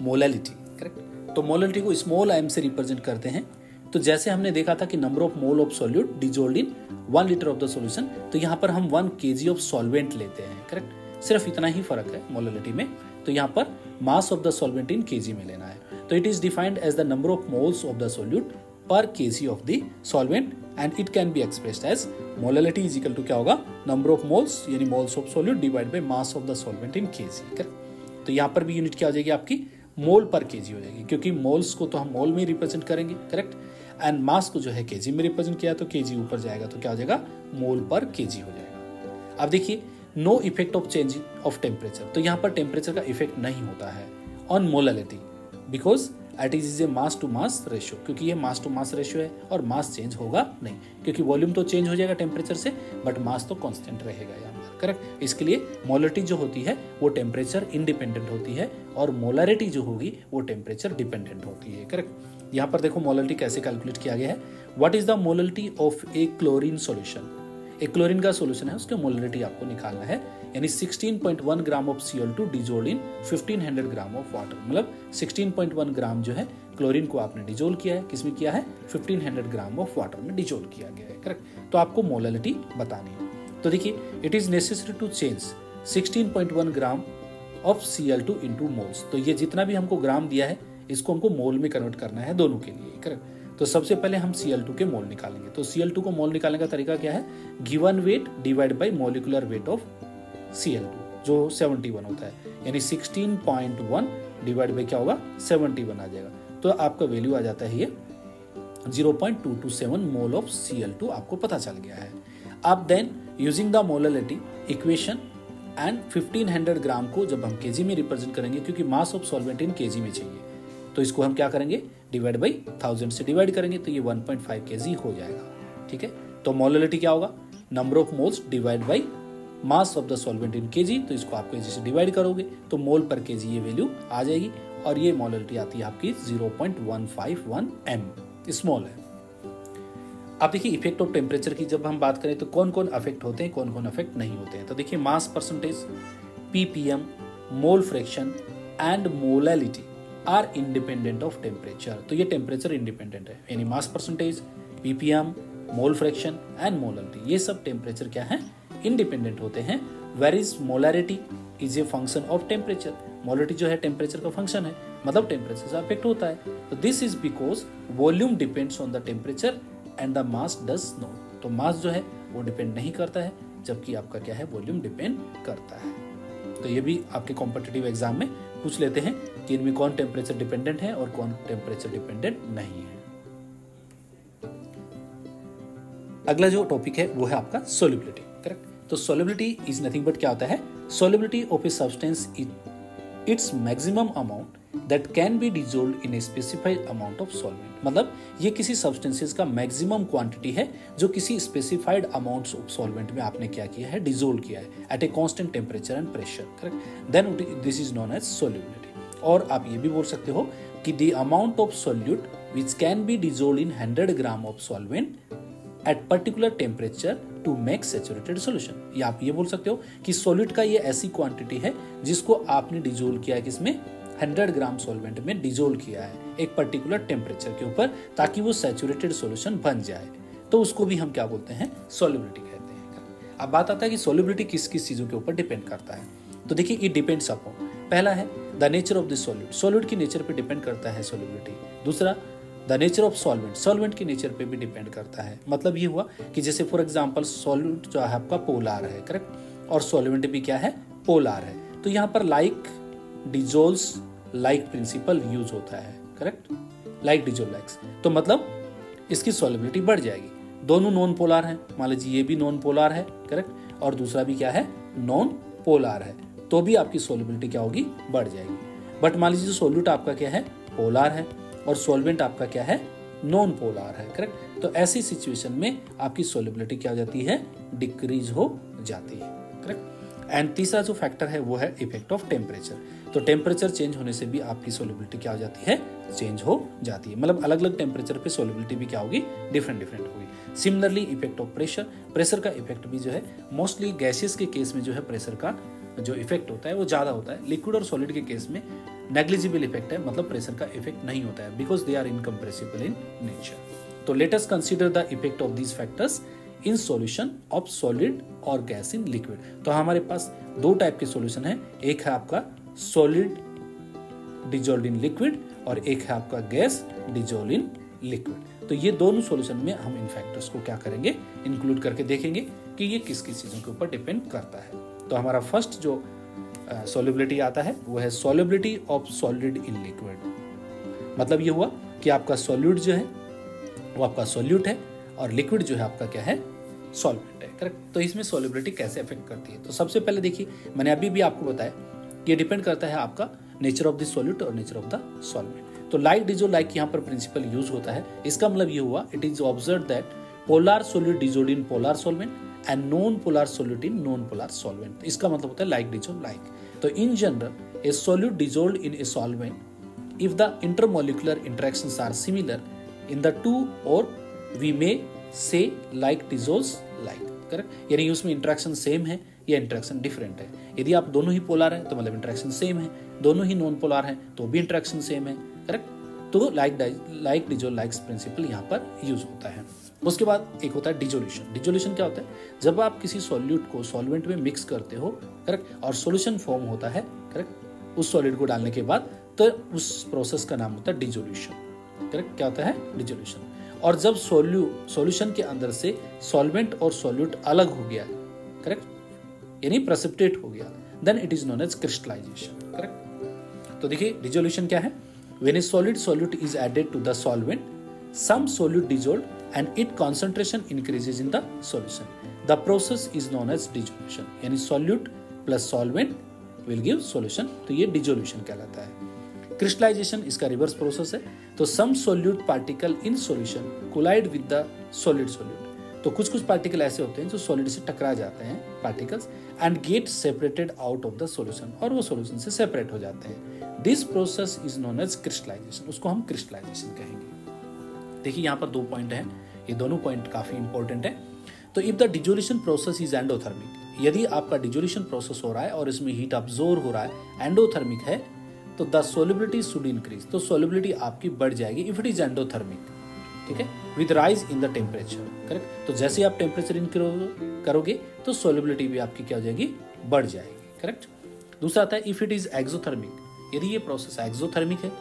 मोलैलिटी, करेक्ट। तो मोलैलिटी को स्मॉल m से रिप्रेजेंट करते हैं। तो जैसे हमने देखा था कि number of mole of solute dissolved in 1 litre of the solution, तो यहाँ पर हम 1 kg ऑफ सॉल्वेंट लेते हैं, करेक्ट। सिर्फ इतना ही फर्क है मोलैलिटी में। तो यहाँ पर mass of the solvent in kg में लेना है। तो it is defined as the number of moles of the solute per kg of the solvent and it can be expressed as molality is equal to क्या होगा, number of moles यानी moles of solute divide by mass of the solvent in kg, correct. तो यहाँ पर भी unit क्या हो जाएगी आपकी, मोल पर kg हो जाएगी, क्योंकि मोल्स को तो हम मोल में रिप्रेजेंट करेंगे, करेक्ट। एंड मास को जो है kg में रिप्रेजेंट किया तो kg ऊपर जाएगा तो क्या हो जाएगा, मोल पर kg हो जाएगा। अब देखिए, no effect of change of temperature. तो यहाँ पर टेम्परेचर का इफेक्ट नहीं होता है on molality, because it is a mass to mass ratio, क्योंकि ये मास टू मास रेशियो है और मास चेंज होगा नहीं, क्योंकि वॉल्यूम तो चेंज हो जाएगा टेम्परेचर से बट मास तो कांस्टेंट रहेगा यहाँ पर, करेक्ट। इसके लिए मोलरिटी जो होती है वो टेम्परेचर इंडिपेंडेंट होती है और मोलैरिटी जो होगी वो टेम्परेचर डिपेंडेंट होती है, करेक्ट। यहाँ पर देखो मोलरिटी कैसे कैलकुलेट किया गया है। What is the molarity of A chlorine solution, एक क्लोरीन का सॉल्यूशन है उसके मोलरिटी आपको निकालना है, यानी 16.1 gram of Cl2 dissolved in 1500 gram of water, मतलब 16.1 ग्राम जो है क्लोरीन को आपने डिजोल्व किया है, किसमें किया है 1500 ग्राम ऑफ वाटर में डिजोल्व किया गया है, करेक्ट। तो आपको मोलरिटी बतानी है। तो देखिए it is necessary to change 16.1 gram of Cl2 into moles, तो ये जितना भी हमको ग्राम दिया है इसको हमको मोल में कन्वर्ट करना है दोनों के लिए, करेक्ट। तो सबसे पहले हम Cl2 के मोल निकालेंगे। तो Cl2 को मोल निकालने का तरीका क्या है, given weight divide by molecular weight of Cl2 जो 71 होता है, यानी 16.1 डिवाइड बाय क्या होगा 71 आ जाएगा। तो आपका वैल्यू आ जाता है ये 0.227 मोल ऑफ Cl2 आपको पता चल गया है। अब then using the molarity equation and 1500 gram को जब हम केजी में रिप्रेजेंट करेंगे, क्योंकि mass of solvent in kg में चाहिए, तो इसको हम क्या करेंगे डिवाइड बाई 1000 से डिवाइड करेंगे तो ये 1.5 केजी हो जाएगा, ठीक है। तो मोलरिटी क्या होगा, number of moles divide by mass of the solvent in KG, तो इसको आप केजी से डिवाइड करोगे तो मोल पर केजी ये वैल्यू आ जाएगी, और ये मोलरिटी आती है आपकी 0.151 m, स्मॉल है। अब देखिए इफेक्ट ऑफ टेम्परेचर की जब हम बात करें तो कौन कौन अफेक्ट होते हैं, कौन कौन अफेक्ट नहीं होते हैं। तो देखिए mass percentage, ppm, mole fraction and molality are independent of temperature. तो ये टेम्परेचर इंडिपेंडेंट है, यानी mass percentage, ppm, mole fraction and molality ये सब टेम्परेचर क्या है इंडिपेंडेंट होते हैं। Whereas molarity is a function of temperature, molarity जो है टेम्परेचर का फंक्शन है, मतलब टेम्परेचर से अफेक्ट होता है। तो this is because volume depends on the temperature and the mass does not, तो मास जो है वो डिपेंड नहीं करता है, जबकि आपका क्या है वॉल्यूम डिपेंड करता है। तो ये भी आपके कॉम्पिटिटिव एग्जाम में पूछ लेते हैं कि इनमें कौन टेम्परेचर डिपेंडेंट है और कौन टेम्परेचर डिपेंडेंट नहीं है। अगला जो टॉपिक है वो है आपका सोल्युबिलिटी, करेक्ट। तो सोल्युबिलिटी इज नथिंग बट क्या होता है, solubility of a substance its maximum amount that can be dissolved in a specified amount of solvent, मतलब ये किसी सब्सटेंसेस का मैक्सिमम क्वांटिटी है जो किसी स्पेसिफाइड अमाउंट ऑफ सॉल्वेंट में आपने क्या किया है डिजोल्व किया है at a constant temperature and pressure, correct. Then this is known as solubility. और आप ये भी बोल सकते हो कि the amount of solute which can be dissolved in 100 gram of solvent at particular temperature to make saturated solution, या आप ये बोल सकते हो कि सॉल्यूट का ये ऐसी क्वांटिटी है जिसको आपने डिजोल्व किया है किसमें 100 ग्राम सॉल्वेंट में डिजोल्व किया है एक पर्टिकुलर टेम्परेचर के ऊपर, ताकि वो सैचुरेटेड सॉल्यूशन बन जाए, तो उसको भी हम क्या बोलते हैं सोल्युबिलिटी कहते हैं। अब बात आता है कि सोल्युबिलिटी किस किस चीजों के ऊपर डिपेंड करता है। तो देखिए इट डिपेंड्स अपॉन, पहला है the nature of the solute, solute की नेचर पे डिपेंड करता है सोल्युबिलिटी। दूसरा the nature of solvent, solvent की नेचर पे भी डिपेंड करता है। मतलब ये हुआ कि जैसे फॉर एग्जांपल सॉल्यूट जो है आपका पोलार है, करेक्ट, और सॉल्वेंट भी क्या है पोलार है, तो यहाँ पर like dissolves like principle use होता है, करेक्ट, लाइक डिजोल्व लाइक्स, तो मतलब इसकी सॉल्युबिलिटी बढ़ जाएगी। दोनों नॉन पोलार हैं, मान लीजिए ये भी नॉन पोलार है, करेक्ट, और दूसरा भी क्या है नॉन पोलार है, तो भी आपकी सॉल्युबिलिटी क्या होगी बढ़ जाएगी। बट मान लीजिए सॉल्यूट आपका क्या है पोलार है और सॉल्वेंट आपका क्या है नॉन पोलार है, करेक्ट, तो ऐसी सिचुएशन में आपकी सॉल्युबिलिटी क्या हो जाती है डिक्रीज हो जाती है, करेक्ट। एंड तीसरा जो फैक्टर है वो है इफेक्ट ऑफ टेम्परेचर, तो टेम्परेचर चेंज होने से भी आपकी सॉल्युबिलिटी क्या हो जाती है चेंज हो जाती है, मतलब अलग अलग टेम्परेचर पे सॉल्युबिलिटी भी क्या होगी डिफरेंट डिफरेंट होगी। Similarly effect of pressure, pressure का इफेक्ट भी जो है मोस्टली गैसेस के केस में जो है प्रेशर का जो इफेक्ट होता है वो ज्यादा होता है, लिक्विड और सॉलिड के केस में नेग्लिजिबल इफेक्ट है, मतलब प्रेशर का इफेक्ट नहीं होता है because they are incompressible in nature. तो let us consider the effect of these factors in solution of solid और गैस इन लिक्विड। तो हमारे पास दो टाइप के सॉल्यूशन है, एक है आपका सॉलिड डिजोल्व इन लिक्विड और एक है आपका गैस डिजोल्व इन लिक्विड। तो ये दोनों सॉल्यूशन में हम इन फैक्टर्स को क्या करेंगे इंक्लूड करके देखेंगे कि ये किस किस चीजों के ऊपर डिपेंड करता है। तो हमारा फर्स्ट जो सॉल्युबिलिटी आता है वो है solubility of solid in liquid. मतलब ये हुआ कि आपका सॉल्यूट जो है वो आपका सॉल्यूट है और लिक्विड जो है आपका क्या है सॉल्वेंट है, करेक्ट। तो इसमें सॉल्युबिलिटी कैसे अफेक्ट करती है, तो सबसे पहले देखिए मैंने अभी भी आपको बताया ये डिपेंड करता है आपका नेचर ऑफ द सॉल्यूट और नेचर ऑफ द सॉल्वेंट। तो लाइक डिजोल्व लाइक यहाँ पर प्रिंसिपल यूज होता है, इसका मतलब ये हुआ it is observe that polar solute dissolve in polar solvent and non polar solute in non polar solvent. इसका मतलब होता है लाइक डिजोल्व लाइक। तो in general a solute dissolve in a solvent if the intermolecular interactions are similar in the two or we may say like डिसोल्व्स like, correct. यानी उसमें interaction same है या interaction different है। यदि आप दोनों ही polar हैं तो मतलब इंटरेक्शन सेम है, दोनों ही नॉन पोलर हैं तो भी इंटरेक्शन सेम है, करेक्ट। तो लाइक डिसोल्व लाइक्स प्रिंसिपल यहाँ पर यूज होता है। उसके बाद एक होता है डिजोल्यूशन। डिजोल्यूशन क्या होता है? जब आप किसी सॉल्यूट को सॉल्वेंट में मिक्स करते हो, करेक्ट, और सॉल्यूशन फॉर्म होता है, करेक्ट, उस सॉलिड को डालने के बाद, तो उस प्रोसेस का नाम होता है डिजोल्यूशन, करेक्ट। क्या होता है? डिजोल्यूशन। और जब सॉल्यूशन के अंदर से सॉल्वेंट और सॉल्यूट अलग हो गया, करेक्ट, यानी प्रेसिपिटेट हो गया, then it is known as crystallisation, correct. तो देखिए डिजोल्यूशन क्या है? When a solid solute is added to the solvent, some solute dissolved and it concentration increases in the solution, the process is known as dissolution. यानी solute plus solvent will give solution, तो ये dissolution कहलाता है। Crystallisation इसका reverse process है। तो some solute particle in solution collide with the solid solute, तो कुछ पार्टिकल ऐसे होते हैं जो सॉलिड से टकरा जाते हैं, particles, and get separated out of the solution, और वो सॉल्यूशन से सेपरेट हो जाते हैं। This process is known as crystallisation, उसको हम क्रिस्टलाइजेशन कहेंगे। देखिए यहाँ पर 2 पॉइंट हैं, ये दोनों पॉइंट काफी इंपॉर्टेंट है। तो if the dissolution process is endothermic, यदि आपका डिजोल्यूशन प्रोसेस हो रहा है और इसमें हीट अब्सॉर्ब हो रहा है, एंडोथर्मिक है, तो द सोल्युबिलिटी शुड इंक्रीज, तो सोल्युबिलिटी आपकी बढ़ जाएगी इफ इट इज एंडोथर्मिक, ठीक है, with rise in the temperature, correct. तो जैसे आप टेम्परेचर इंक्रीज करोगे तो सोल्युबिलिटी भी आपकी क्या हो जाएगी? बढ़ जाएगी, करेक्ट। दूसरा आता है इफ इट इज एक्सोथर्मिक, यदि ये प्रोसेस एक्सोथर्मिक है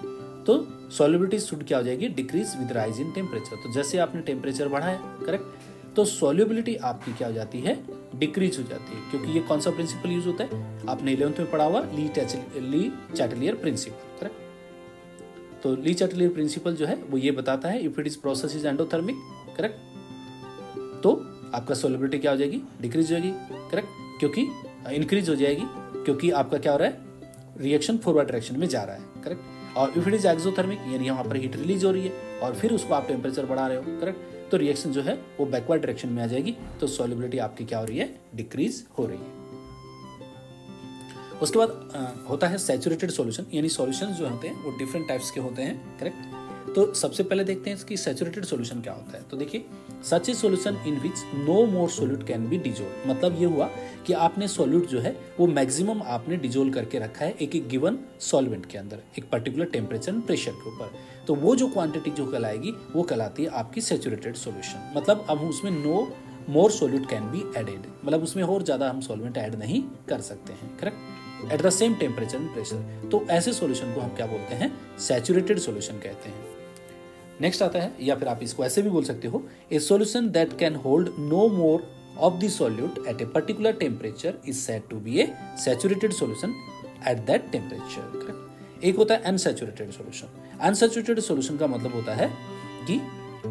तो सोल्युबिलिटी शुड क्या हो जाएगी? Decrease with rise in temperature. तो जैसे आपने टेम्परेचर बढ़ाया, करेक्ट, तो सोल्युबिलिटी आपकी क्या हो जाती है? डिक्रीज हो जाती है, क्योंकि ये कौन सा प्रिंसिपल यूज होता है? आपने 11th में पढ़ा हुआ ली चैटलियर प्रिंसिपल, करेक्ट। तो ली चैटलियर प्रिंसिपल जो है वो ये बताता है if it is process is endothermic, correct, तो आपका सोल्युबिलिटी क्या हो जाएगी? डिक्रीज हो जाएगी, करेक्ट, क्योंकि इंक्रीज हो जाएगी, क्योंकि आपका क्या हो रहा है? रिएक्शन फॉरवर्ड डायरेक्शन में जा रहा है, करेक्ट। और इफ इट इज एक्सोथर्मिक, यानी वहां पर हीट रिलीज हो रही है और फिर उसको आप टेम्परेचर बढ़ा रहे हो, करेक्ट, तो रिएक्शन जो है वो बैकवर्ड डायरेक्शन में आ जाएगी, तो सॉल्युबिलिटी आपकी क्या हो रही है? डिक्रीज हो रही है। उसके बाद होता है सैचुरेटेड सॉल्यूशन, यानी सॉल्यूशन जो होते हैं वो डिफरेंट टाइप्स के होते हैं, करेक्ट। तो सबसे पहले देखते हैं इसकी सैचुरेटेड सॉल्यूशन क्या होता है। तो देखिए, such a solution in which no more solute can be dissolve, मतलब ये हुआ कि आपने सॉल्यूट जो है वो मैक्सिमम आपने डिजोल्व करके रखा है एक गिवन सॉल्वेंट के अंदर, एक पर्टिकुलर टेम्परेचर एंड प्रेशर के ऊपर, तो वो जो क्वांटिटी जो कहलाएगी वो कहलाती है आपकी सैचुरेटेड सॉल्यूशन। मतलब अब उसमें no more solute can be added, मतलब उसमें और ज्यादा हम सॉल्वेंट ऐड नहीं कर सकते हैं, correct, eight the same temperature and pressure. तो ऐसे सॉल्यूशन को हम क्या बोलते हैं? सैचुरेटेड सॉल्यूशन कहते हैं। नेक्स्ट आता है, या फिर आप इसको ऐसे भी बोल सकते हो, a solution that can hold no more of the solute at a particular temperature is said to be a saturated solution at that temperature, correct. एक होता है अनसैचुरेटेड सॉल्यूशन। अनसैचुरेटेड सॉल्यूशन का मतलब होता है कि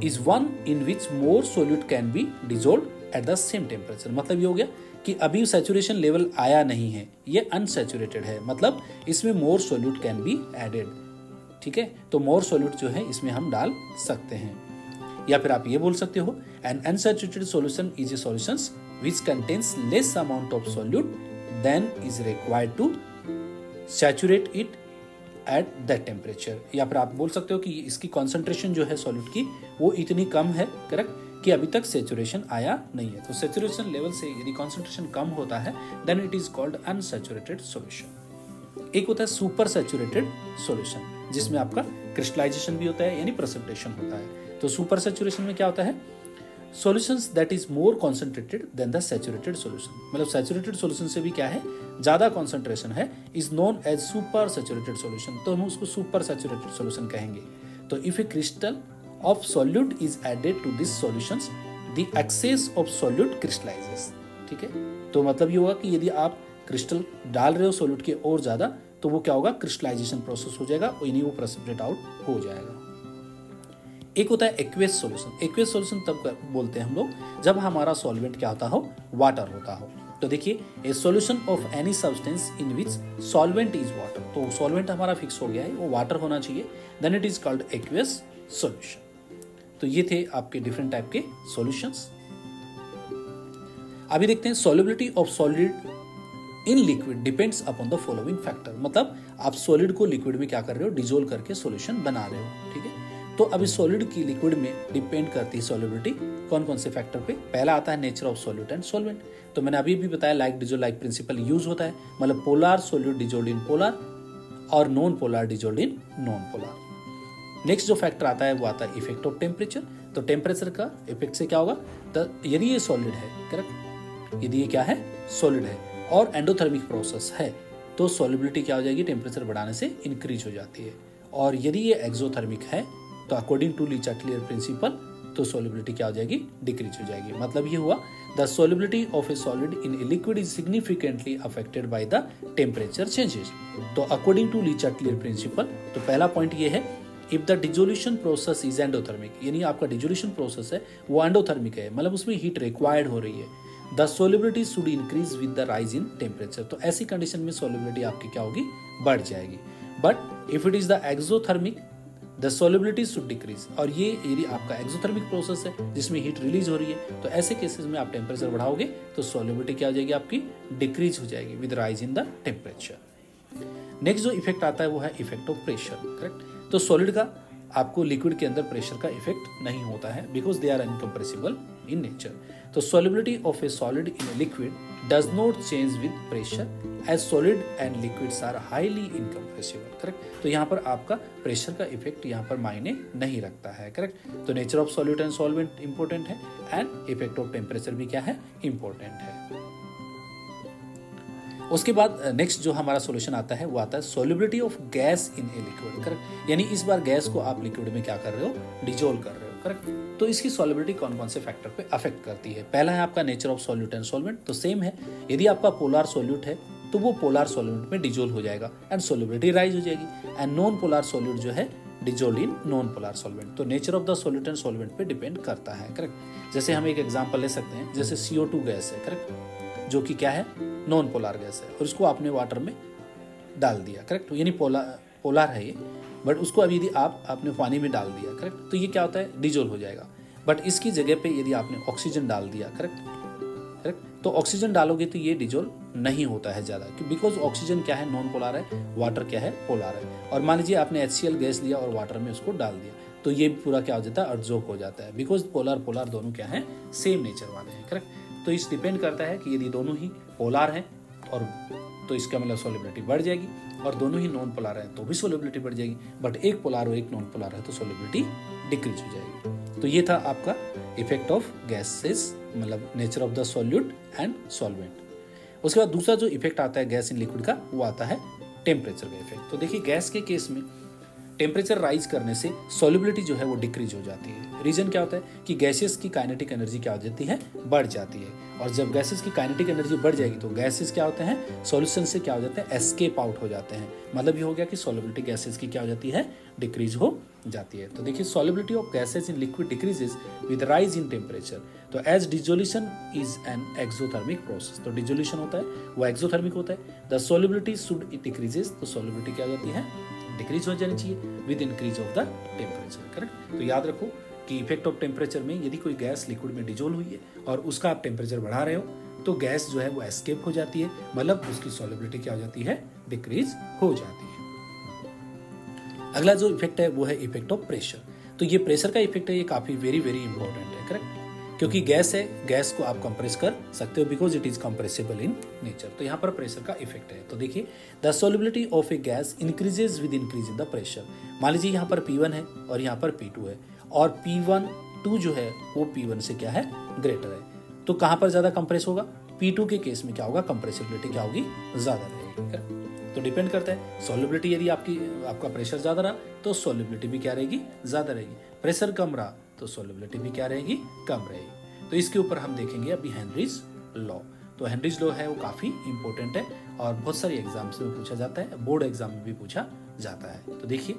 is one in which more solute can B dissolved eight the same temperature. मतलब ये हो गया कि अभी सैचुरेशन लेवल आया नहीं है, ये अनसैचुरेटेड है, मतलब इसमें more solute can be added, ठीक है। तो मोर सॉल्यूट जो है इसमें हम डाल सकते हैं। या फिर आप ये बोल सकते हो, an unsaturated solution is a solution which contains less amount of solute than is required to saturate it at that temperature. या फिर आप बोल सकते हो कि इसकी कॉन्सेंट्रेशन जो है सॉल्यूट की वो इतनी कम है, करेक्ट, कि अभी तक सैचुरेशन आया नहीं है। तो सैचुरेशन लेवल से यदि कॉन्सेंट्रेशन कम होता है then it is called unsaturated solution. एक होता है सुपर सैचुरेटेड सॉल्यूशन, जिसमें आपका क्रिस्टलाइजेशन भी होता है, यानी प्रेसिपिटेशन होता है। तो सुपर सैचुरेशन में क्या होता है? Solutions that is more concentrated than the saturated solution, मतलब सैचुरेटेड सॉल्यूशन से भी क्या है? ज्यादा कॉन्सेंट्रेशन है, is known as super saturated solution, तो हम उसको सुपर सैचुरेटेड सॉल्यूशन कहेंगे। तो if a crystal of solute is added to these solutions, the excess of solute crystallizes, ठीक है। तो मतलब ये होगा कि यदि आप क्रिस्टल डाल रहे हो सॉल्यूट के और ज्यादा, तो वो क्या होगा? क्रिस्टलाइजेशन प्रोसेस हो जाएगा और इन्हीं वो प्रेसिपिटेट आउट हो जाएगा। एक होता है एक्वेस सॉल्यूशन। एक्वेस सॉल्यूशन तब बोलते हैं हम लोग जब हमारा सॉल्वेंट क्या होता हो? वाटर होता हो। तो देखिए, a solution of any substance in which solvent is water, तो सॉल्वेंट हमारा फिक्स हो गया है, वो वाटर होना चाहिए, then it is called aqueous solution. तो ये थे आपके डिफरेंट टाइप के सॉल्यूशंस। अभी देखते हैं solubility of solid in liquid depends upon the following factor, मतलब आप सॉलिड को लिक्विड में क्या कर रहे हो, डिजोल्व करके सॉल्यूशन बना रहे हो, ठीक है। तो अभी सॉलिड की लिक्विड में डिपेंड करती है सॉल्युबिलिटी कौन कौन से फैक्टर पे। पहला आता है nature of solute and solvent, तो मैंने अभी भी बताया like dissolve like principle use होता है, मतलब polar solute dissolve in polar और non polar dissolve in non polar. Next जो फैक्टर आता है वो आता है इफेक्ट ऑफ टेम्परेचर, तो टेम्परेचर का इफेक्ट से क्या होगा, यदि ये सॉलिड है, करेक्ट, यदि ये क्या है, सॉलिड है और एंडोथर्मिक प्रोसेस है तो सॉल्युबिलिटी क्या हो जाएगी, टेम्परेचर बढ़ाने से इंक्रीज हो जाती है। और यदि ये एक्सोथर्मिक है तो अकॉर्डिंग टू ली चाटलियर प्रिंसिपल तो सॉल्युबिलिटी क्या हो जाएगी, डिक्रीज हो जाएगी। मतलब ये हुआ the solubility of a solid in a liquid is significantly affected by the temperature changes. तो अकॉर्डिंग टू ली चाटलियर प्रिंसिपल तो पहला पॉइंट ये है, if the dissolution process is endothermic, यानी आपका डिजोल्यूशन प्रोसेस है वो एंडोथर्मिक है, मतलब उसमें हीट रिक्वायर्ड हो रही है, the solubility should increase with the rise in temperature, तो ऐसी कंडीशन में सॉल्युबिलिटी आपकी क्या होगी, बढ़ जाएगी। But if it is the exothermic the solubility should decrease, और ये यदि आपका एक्सोथर्मिक प्रोसेस है जिसमें हीट रिलीज हो रही है तो ऐसे केसेस में आप टेम्परेचर बढ़ाओगे तो सॉल्युबिलिटी क्या हो जाएगी, आपकी डिक्रीज हो जाएगी with rise in the temperature. Next जो इफेक्ट आता है वो है इफेक्ट ऑफ प्रेशर, करेक्ट। तो सॉलिड का आपको लिक्विड के अंदर प्रेशर का इफेक्ट नहीं होता है because they are incompressible in nature. तो solubility of a solid in a liquid does not change with pressure as solid and liquids are highly incompressible, correct. तो यहाँ पर आपका प्रेशर का इफेक्ट यहाँ पर मायने नहीं रखता है, करेक्ट। तो nature of solute and solvent important है एंड इफेक्ट ऑफ टेम्परेचर भी क्या है, इंपॉर्टेंट है। उसके बाद नेक्स्ट जो हमारा सॉल्यूशन आता है वो आता है solubility of gas in a liquid, correct. यानी इस बार गैस को आप लिक्विड में क्या कर रहे हो, डिजोल्व कर रहे हो, करेक्ट। तो इसकी सॉल्युबिलिटी कौन कौन से फैक्टर पे अफेक्ट करती है। पहला है आपका nature of solute and solvent, तो सेम है, यदि आपका पोलर सॉल्यूट है तो वो पोलर सॉल्वेंट में डिजोल्व हो जाएगा एंड सॉल्युबिलिटी राइज हो जाएगी, एंड नॉन पोलर सॉल्यूट जो है dissolve in non polar solvent. तो nature of the solute and solvent पे डिपेंड करता है, करेक्ट। जैसे हम एक एग्जांपल ले सकते हैं, जैसे CO2 गैस है, करेक्ट, जो कि क्या है, नॉन पोलर गैस है, और इसको आपने वाटर में डाल दिया, करेक्ट, यानी पोलर है ये, बट उसको अभी यदि आपने पानी में डाल दिया, करेक्ट, तो ये क्या होता है, डिजोल्व हो जाएगा। बट इसकी जगह पे यदि आपने ऑक्सीजन डाल दिया, करेक्ट, तो ऑक्सीजन डालोगे तो ये डिजोल्व नहीं होता है ज़्यादा, बिकॉज ऑक्सीजन क्या है, नॉन पोलर है, वाटर क्या है, पोलर है। और मान लीजिए आपने HCl गैस लिया और वाटर में उसको डाल दिया तो ये पूरा क्या हो जाता है, अब्जॉर्ब हो जाता है, बिकॉज पोलर दोनों क्या है, सेम नेचर वाले हैं, करेक्ट। तो इस डिपेंड करता है कि यदि दोनों ही पोलर हैं और तो इसका मतलब सॉल्युबिलिटी बढ़ जाएगी, और दोनों ही नॉन पोलर है तो भी सॉल्युबिलिटी बढ़ जाएगी, बट एक पोलर और एक नॉन पोलर है तो सॉल्युबिलिटी डिक्रीज हो जाएगी। तो ये था आपका इफेक्ट ऑफ गैसेस, मतलब nature of the solute and solvent. उसके बाद दूसरा जो इफेक्ट आता है गैस इन लिक्विड का वो आता है टेम्परेचर का इफेक्ट। तो देखिए गैस के केस में टेम्परेचर राइज करने से सॉल्युबिलिटी जो है वो डिक्रीज हो जाती है। रीजन क्या होता है कि गैसेस की काइनेटिक एनर्जी क्या हो जाती है, बढ़ जाती है, और जब गैसेस की काइनेटिक एनर्जी बढ़ जाएगी तो गैसेस क्या होते हैं, सॉल्यूशन से क्या हो जाते हैं, एस्केप आउट हो जाते हैं। मतलब ये हो गया कि सॉल्युबिलिटी गैसेस की क्या हो जाती है, डिक्रीज हो जाती है। तो देखिए solubility of gases in liquid decreases with rise in temperature. तो as dissolution is an exothermic process, तो डिजोल्यूशन होता है वो एक्सोथर्मिक होता है, द सॉल्युबिलिटी शुड डिक्रीजेस, तो सॉल्युबिलिटी क्या हो जाती है, डिक्रीज हो जानी चाहिए with increase of the temperature, correct. तो याद रखो कि इफेक्ट ऑफ टेम्परेचर में यदि कोई गैस लिक्विड में डिजोल्व हुई है और उसका आप टेम्परेचर बढ़ा रहे हो तो गैस जो है वो एस्केप हो जाती है, मतलब उसकी सॉल्युबिलिटी क्या हो जाती है, डिक्रीज हो जाती है। अगला जो इफेक्ट है वो है इफेक्ट ऑफ प्रेशर। तो ये प्रेशर का इफेक्ट है, ये काफी वेरी इंपॉर्टेंट है, करेक्ट, क्योंकि गैस है, गैस को आप कंप्रेस कर सकते हो because it is compressible in nature. तो यहाँ पर प्रेशर का इफेक्ट है। तो देखिए the solubility of a gas increases with increase in the pressure. मान लीजिए यहाँ पर P1 है और यहाँ पर P2 है, और P1 जो है वो P1 से क्या है, ग्रेटर है, तो कहाँ पर ज्यादा कंप्रेस होगा, P2 के केस में क्या होगा, कंप्रेसिबिलिटी क्या होगी, ज्यादा रहेगी। तो डिपेंड करता है, सॉल्युबिलिटी यदि आपका प्रेशर ज्यादा रहा तो सॉल्युबिलिटी भी क्या रहेगी, ज्यादा रहेगी, प्रेशर कम रहा तो सॉल्युबिलिटी भी क्या रहेगी, कम रहेगी। तो इसके ऊपर हम देखेंगे अभी हेनरीज लॉ। तो हेनरीज लॉ है वो काफी इंपॉर्टेंट है और बहुत सारे एग्जाम्स में पूछा जाता है, बोर्ड एग्जाम में भी पूछा जाता है। तो देखिए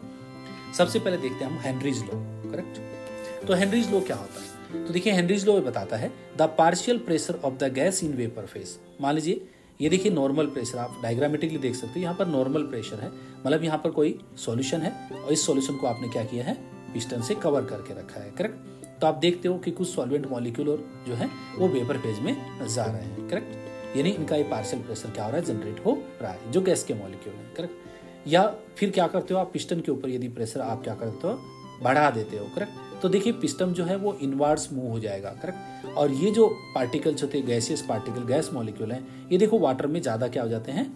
सबसे पहले देखते हैं हम हेनरीज लॉ, करेक्ट। तो हेनरीज लॉ क्या होता है, तो देखिए हेनरीज लॉ बताता है the partial pressure of the gas in vapour phase. मान लीजिए ये देखिए नॉर्मल प्रेशर, आप डायग्रामेटिकली देख सकते हो, यहाँ पर नॉर्मल प्रेशर है, मतलब यहाँ पर कोई सॉल्यूशन है और इस सॉल्यूशन को आपने क्या किया है, पिस्टन से कवर करके रखा है, करेक्ट। तो आप देखते हो कि कुछ सॉल्वेंट मॉलिक्यूल और जो है वो वेपर फेज में जा रहे हैं, करेक्ट। यानी इनका ये पार्शियल प्रेशर क्या हो रहा है, जनरेट हो रहा है, जो गैस के मॉलिक्यूल है, करेक्ट। या फिर क्या करते हो आप, पिस्टन के ऊपर यदि प्रेशर आप क्या करते हो, बढ़ा देते हो, करेक्ट। तो देखिए पिस्टन जो है वो इनवर्ड्स मूव हो जाएगा, करेक्ट। और ये जो पार्टिकल्स होते हैं, गैसियस पार्टिकल, गैस मॉलिक्यूल हैं, ये देखो वाटर में ज्यादा क्या हो जाते हैं,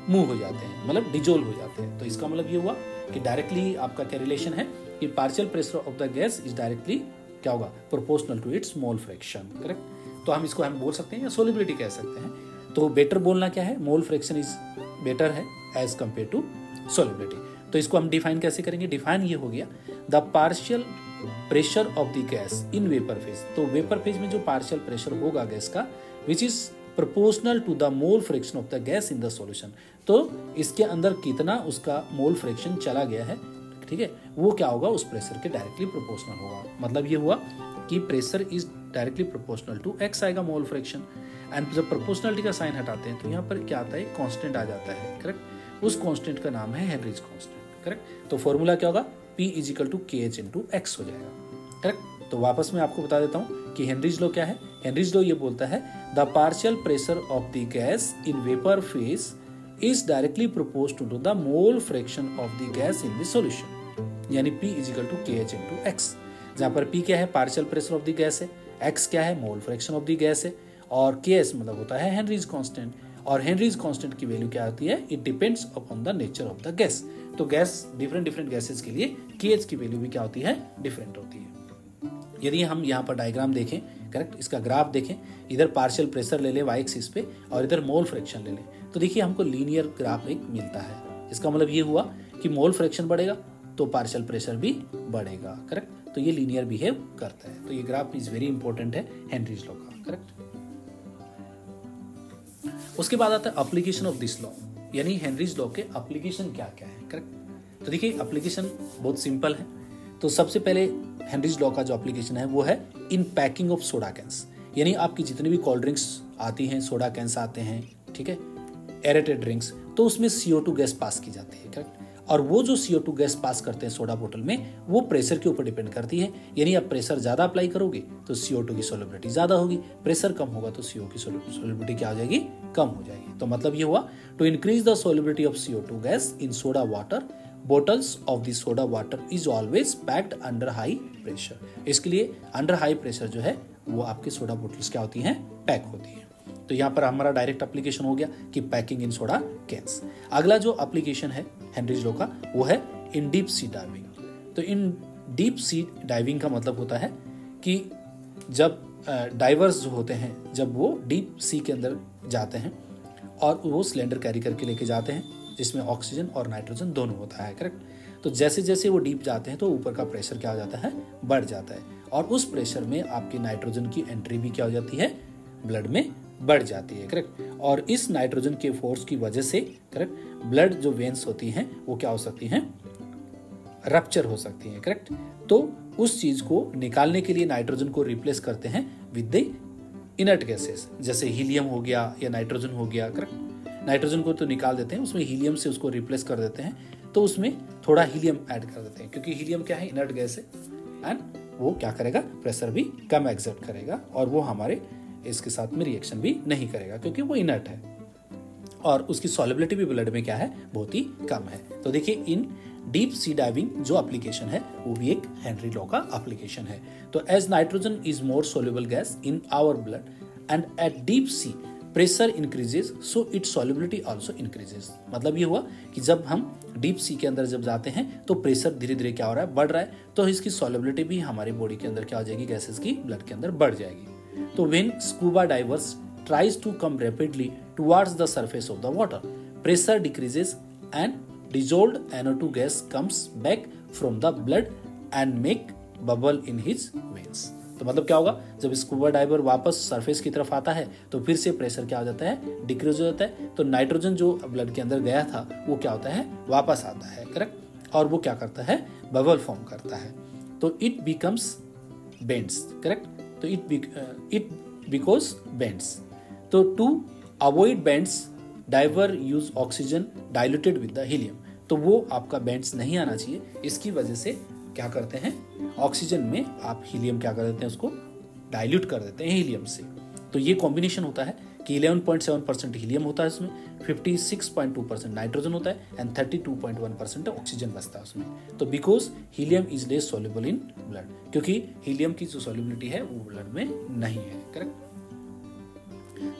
मूव हो जाते हैं, मतलब डिजोल्व हो जाते हैं। तो इसका मतलब ये हुआ कि डायरेक्टली आपका क्या रिलेशन है कि partial pressure of the gas is directly क्या होगा, proportional to its mole fraction, correct. तो हम इसको हम बोल सकते हैं या सोलिबिलिटी कह सकते हैं। तो बेटर बोलना क्या है, मोल फ्रैक्शन इज बेटर है एज कंपेयर टू सोलिबिलिटी। तो इसको हम डिफाइन कैसे करेंगे, डिफाइन ये हो गया, the partial pressure of the gas in vapour phase. तो वेपर फेज में जो पार्शियल प्रेशर होगा गैस का, which is proportional to the mole fraction of the gas in the solution. तो इसके अंदर कितना उसका मोल फ्रैक्शन चला गया है, ठीक है, वो क्या होगा, उस प्रेशर के डायरेक्टली प्रोपोर्शनल होगा। मतलब ये हुआ कि pressure is directly proportional to X आएगा मोल फ्रैक्शन। एंड जब प्रोपोर्शनलिटी का साइन हटाते हैं तो यहाँ पर क्या आता है, कांस्टेंट आ जाता है, करेक्ट। उस कांस्टेंट का नाम है हेनरीज कांस्टेंट, करेक्ट। तो फॉर्मूला क्या होगा, P is equal to KH into X हो जाएगा, करेक्ट। तो वापस मैं आपको बता देता हूँ कि हेनरीज लॉ क्या है। हेनरीज लॉ ये बोलता है the partial pressure of the gas in vapour phase is directly proportional to the mole fraction of the gas in the solution, यानी P is equal to KH into X, जहाँ पर P क्या है, partial pressure of the gas है, X क्या है, mole fraction of the gas है, और KS मतलब होता है हेनरीज कांस्टेंट। और हेनरीज कांस्टेंट की वैल्यू क्या होती है, it depends upon the nature of the gas. तो गैस डिफरेंट गैसेस के लिए KH की वैल्यू भी क्या होती है, डिफरेंट होती है। यदि हम यहाँ पर डायग्राम देखें, करेक्ट, इसका ग्राफ देखें, इधर पार्शियल प्रेशर ले ले y एक्सिस पे और इधर मोल फ्रैक्शन ले लें, तो देखिए हमको लीनियर ग्राफ एक मिलता है। इसका मतलब ये हुआ कि मोल फ्रैक्शन बढ़ेगा तो पार्शियल प्रेशर भी बढ़ेगा, करेक्ट। तो ये लीनियर बिहेव करता है। तो ये ग्राफ इज वेरी इंपॉर्टेंट है हेनरीज लॉ का, करेक्ट। उसके बाद आता है एप्लीकेशन ऑफ दिस लॉ, यानी हेनरीज लॉ के एप्लीकेशन क्या क्या है, करेक्ट। तो देखिए एप्लीकेशन बहुत सिंपल है। तो सबसे पहले हेनरीज लॉ का जो एप्लीकेशन है वो है इन पैकिंग ऑफ सोडा कैंस, यानी आपकी जितनी भी कोल्ड ड्रिंक्स आती हैं, सोडा कैंस आते हैं, ठीक है, एरेटेड ड्रिंक्स, तो उसमें CO2 गैस पास की जाती है, करेक्ट। और वो जो CO2 गैस पास करते हैं सोडा बोतल में, वो प्रेशर के ऊपर डिपेंड करती है। यानी आप प्रेशर ज्यादा अप्लाई करोगे तो CO2 की सोलिबिलिटी ज्यादा होगी, प्रेशर कम होगा तो CO की सोलिबिलिटी क्या हो जाएगी, कम हो जाएगी। तो मतलब ये हुआ, to increase the solubility of CO2 gas in soda water, bottles of the soda water is always packed under high pressure. इसके लिए अंडर हाई प्रेशर जो है वो आपके सोडा बोटल्स क्या होती हैं, पैक होती है। तो यहाँ पर हमारा डायरेक्ट एप्लीकेशन हो गया कि पैकिंग इन सोडा कैंस। अगला जो एप्लीकेशन है हेनरीज लॉ का वो है इन डीप सी डाइविंग। तो इन डीप सी डाइविंग का मतलब होता है कि जब डाइवर्स जो होते हैं, जब वो डीप सी के अंदर जाते हैं और वो सिलेंडर कैरी करके लेके जाते हैं जिसमें ऑक्सीजन और नाइट्रोजन दोनों होता है, करेक्ट। तो जैसे जैसे वो डीप जाते हैं तो ऊपर का प्रेशर क्या हो जाता है, बढ़ जाता है, और उस प्रेशर में आपकी नाइट्रोजन की एंट्री भी क्या हो जाती है, ब्लड में बढ़ जाती है, करेक्ट। और इस नाइट्रोजन के फोर्स की वजह से, करेक्ट, ब्लड जो वेन्स होती हैं वो क्या हो सकती हैं, रप्चर हो सकती हैं, करेक्ट। तो उस चीज को निकालने के लिए नाइट्रोजन को रिप्लेस करते हैं विद द इनर्ट गैसेस, जैसे हीलियम हो गया या नाइट्रोजन हो गया, करेक्ट। नाइट्रोजन को तो निकाल देते हैं, उसमें हीलियम से उसको रिप्लेस कर देते हैं, तो उसमें थोड़ा हीलियम ऐड कर देते हैं, क्योंकि हीलियम क्या है, इनर्ट गैस है, एंड वो क्या करेगा, प्रेशर भी कम एक्सर्ट करेगा और वो हमारे इसके साथ में रिएक्शन भी नहीं करेगा क्योंकि वो इनर्ट है, और उसकी सॉलिबिलिटी भी ब्लड में क्या है, बहुत ही कम है। तो देखिए इन डीप सी डाइविंग जो एप्लीकेशन है वो भी एक हेनरी लॉ का एप्लीकेशन है। तो as nitrogen is more soluble gas in our blood and at deep sea pressure increases so its solubility also increases. मतलब ये हुआ कि जब हम डीप सी के अंदर जब जाते हैं तो प्रेशर धीरे धीरे क्या हो रहा है, बढ़ रहा है, तो इसकी सॉलिबिलिटी भी हमारी बॉडी के अंदर क्या हो जाएगी, गैसेस की ब्लड के अंदर बढ़ जाएगी। तो when scuba divers tries to come rapidly towards the surface of the water, pressure decreases and dissolved NO2 gas comes back from the blood and make bubble in his veins। तो मतलब क्या होगा, जब स्कूबा डाइवर वापस surface की तरफ आता है तो फिर से प्रेशर क्या हो जाता है, डिक्रीज हो जाता है। तो नाइट्रोजन जो ब्लड के अंदर गया था वो क्या होता है, वापस आता है, करेक्ट, और वो क्या करता है, बबल फॉर्म करता है। तो इट बिकम्स बेंड्स, करेक्ट, तो इट बिकॉज बेंड्स। तो to avoid bends diver use oxygen diluted with the helium. तो वो आपका बेंड्स नहीं आना चाहिए, इसकी वजह से क्या करते हैं, ऑक्सीजन में आप हीलियम क्या कर देते हैं, उसको डाइल्यूट कर देते हैं हीलियम से। तो ये कॉम्बिनेशन होता है कि 11.7% हीलियम होता है उसमें, 56.2% नाइट्रोजन होता है एंड 32.1% ऑक्सीजन बचता है उसमें। तो because helium is less soluble in blood, क्योंकि हीलियम की जो सॉल्युबिलिटी है वो ब्लड में नहीं है। करेक्ट।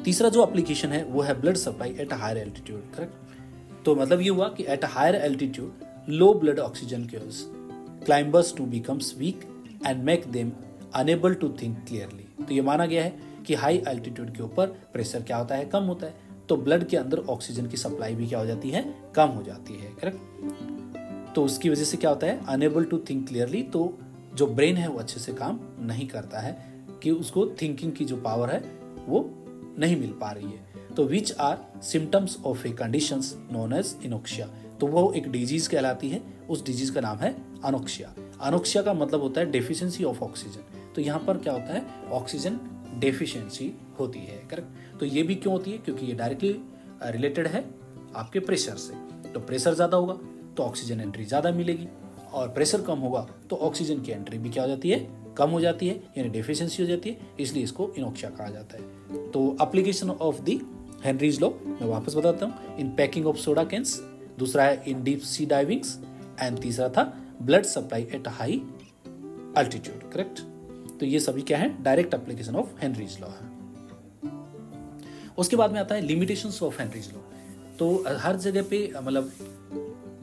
तीसरा जो एप्लीकेशन है वो है blood supply at higher altitude. Correct. तो मतलब ये हुआ कि at higher altitude low blood oxygen cures climbers to becomes weak and make them unable to think clearly. तो ये माना गया है कि हाई एल्टीट्यूड के ऊपर प्रेशर क्या होता है, कम होता है, तो ब्लड के अंदर ऑक्सीजन की सप्लाई भी क्या हो जाती है, कम हो जाती है। करेक्ट। तो उसकी वजह से क्या होता है, अनेबल टू थिंक क्लियरली, तो जो ब्रेन है वो अच्छे से काम नहीं करता है, कि उसको थिंकिंग की जो पावर है वो नहीं मिल पा रही है। तो which are symptoms of a conditions known as anoxia. तो वो एक डिजीज कहलाती है, उस डिजीज का नाम है अनोक्सिया। अनोक्सिया का मतलब होता है डेफिशिएंसी ऑफ ऑक्सीजन। तो यहाँ पर क्या होता है, ऑक्सीजन डेफिशिएंसी होती है। करेक्ट। तो ये भी क्यों होती है, क्योंकि ये डायरेक्टली रिलेटेड है आपके प्रेशर से। तो प्रेशर ज्यादा होगा तो ऑक्सीजन एंट्री ज्यादा मिलेगी, और प्रेशर कम होगा तो ऑक्सीजन की एंट्री भी क्या हो जाती है, कम हो जाती है, यानी डेफिशिएंसी हो जाती है, इसलिए इसको इनोक्सिया कहा जाता है। तो application of the Henry's law मैं वापस बताता हूँ, इन पैकिंग ऑफ सोडा कैंस, दूसरा है इन डीप सी डाइविंग्स, एंड तीसरा था blood supply at high altitude. Correct. तो ये सभी क्या है, direct application of Henry's law है। उसके बाद में आता है लिमिटेशंस ऑफ हेनरीज लॉ। तो हर जगह पे मतलब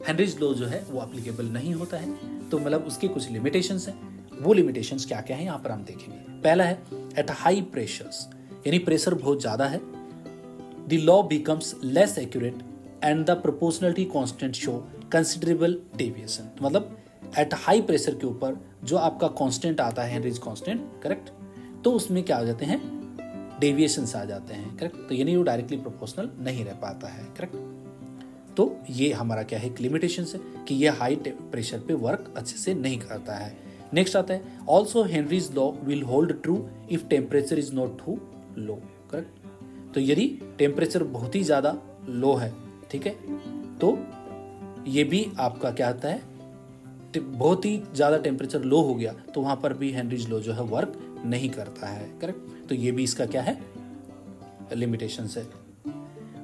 हेनरीज लॉ जो है वो एप्लीकेबल नहीं होता है, तो मतलब उसके कुछ लिमिटेशंस हैं। वो लिमिटेशंस क्या क्या है यहाँ पर हम देखेंगे। पहला है एट हाई प्रेशर्स, यानी प्रेशर बहुत ज्यादा है, the law becomes less accurate and the proportionality constant show considerable deviation. मतलब एट हाई प्रेशर के ऊपर जो आपका कांस्टेंट आता है, हेनरीज कांस्टेंट, करेक्ट, तो उसमें क्या आ जाते हैं, डेविएशंस आ जाते हैं। करेक्ट। तो यानी वो डायरेक्टली प्रोपोर्शनल नहीं रह पाता है। करेक्ट। तो ये हमारा क्या है, एक लिमिटेशन है कि ये हाई प्रेशर पे वर्क अच्छे से नहीं करता है। नेक्स्ट आता है also Henry's law will hold true if temperature is not too low. Correct. तो यदि टेम्परेचर बहुत ही ज्यादा लो है, ठीक है, तो ये भी आपका क्या आता है, बहुत ही ज्यादा टेम्परेचर लो हो गया तो वहां पर भी हेनरीज लॉ जो है वर्क नहीं करता है। करेक्ट। तो ये भी इसका क्या है, लिमिटेशन है।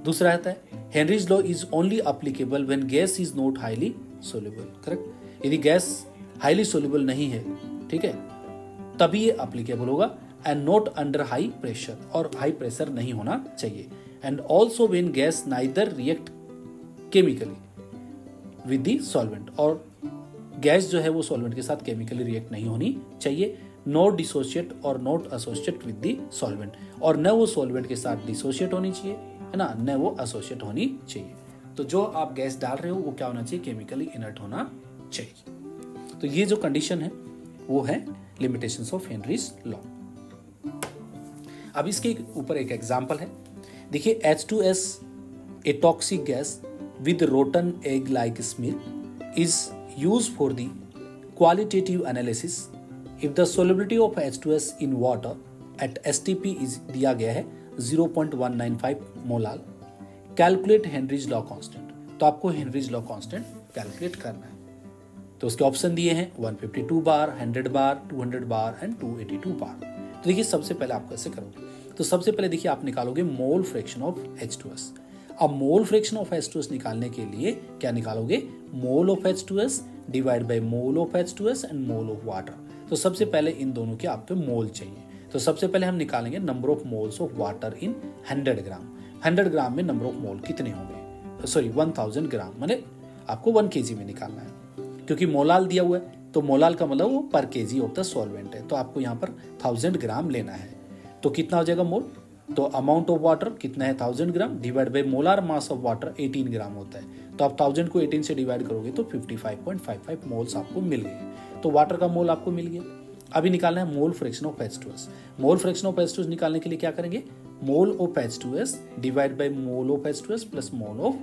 दूसरा आता है Henry's law is only applicable when gas is not highly soluble. Correct. यदि गैस हाईली सोल्यूबल नहीं है, ठीक है, तभी ये एप्लीकेबल होगा, and not under high pressure, और हाई प्रेशर नहीं होना चाहिए, and also when gas neither react chemically with the solvent, और गैस जो है वो सॉल्वेंट के साथ केमिकली रिएक्ट नहीं होनी चाहिए, नॉट डिसोशिएट और not associate with the solvent, और न वो सॉल्वेंट के साथ डिसोशिएट होनी चाहिए, है ना, न वो एसोसिएट होनी चाहिए। तो जो आप गैस डाल रहे हो वो क्या होना चाहिए, केमिकली इनर्ट होना चाहिए। तो ये जो कंडीशन है वो है लिमिटेशंस ऑफ हेनरीज लॉ। अब इसके ऊपर एक एग्जांपल है, देखिए H2S a toxic gas with rotten egg like smell is used for the qualitative analysis if the solubility of H2S in water at STP is दिया गया है 0.195 molal, calculate Henrys law constant. तो आपको Henrys law constant calculate करना है। तो उसके option दिए हैं 152 बार, 100 बार, 200 बार एंड 282 बार। तो देखिए सबसे पहले आप कैसे करोगे, तो सबसे पहले देखिए आप निकालोगे मोल फ्रैक्शन ऑफ H2S। अब मोल फ्रैक्शन ऑफ H2S निकालने के लिए क्या निकालोगे, mole of H2S divide by mole of H2S and mole of water. तो सबसे पहले इन दोनों के आपको मोल चाहिए। तो सबसे पहले हम निकालेंगे number of moles of water in 100 ग्राम। 100 ग्राम में नंबर ऑफ मोल कितने होंगे, सॉरी 1000 ग्राम, माने आपको 1 kg में निकालना है, क्योंकि मोलाल दिया हुआ है, तो मोलाल का मतलब वो पर केजी ऑफ द सॉल्वेंट है, तो आपको यहाँ पर 1000 ग्राम लेना है। तो कितना हो जाएगा मोल, तो अमाउंट ऑफ वाटर कितना है 1000 gram divide by molar mass of water 18 ग्राम होता है। तो आप 1000 को 18 से डिवाइड करोगे तो 55.55 मोल्स आपको मिल गए। तो वाटर का मोल आपको मिल गया। अभी निकालना है mole fraction of H2S। Mole fraction of H2S निकालने के लिए क्या करेंगे, mole of H2S divide by mole of H2S plus mole of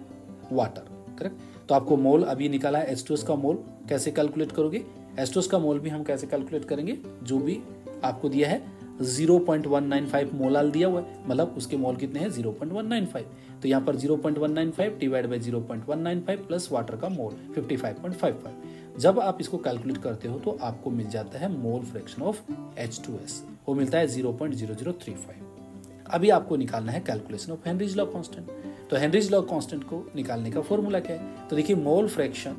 water. Correct. तो आपको मोल अभी निकाला है, H2S का मोल कैसे कैलकुलेट करोगे, H2S का मोल भी हम कैसे कैलकुलेट करेंगे, जो भी आपको दिया है 0.195 मोलाल दिया हुआ है, मतलब उसके मोल कितने हैं 0.195। तो यहाँ पर 0.195 डिवाइड बाय 0.195 प्लस वाटर का मोल 55.55। जब आप इसको कैलकुलेट करते हो तो आपको मिल जाता है मोल फ्रैक्शन ऑफ H2S, वो मिलता है 0.0035। अभी आपको निकालना है calculation of Henry's law constant. तो हेनरीज लॉ कांस्टेंट को निकालने का फॉर्मूला क्या है? तो देखिए mole fraction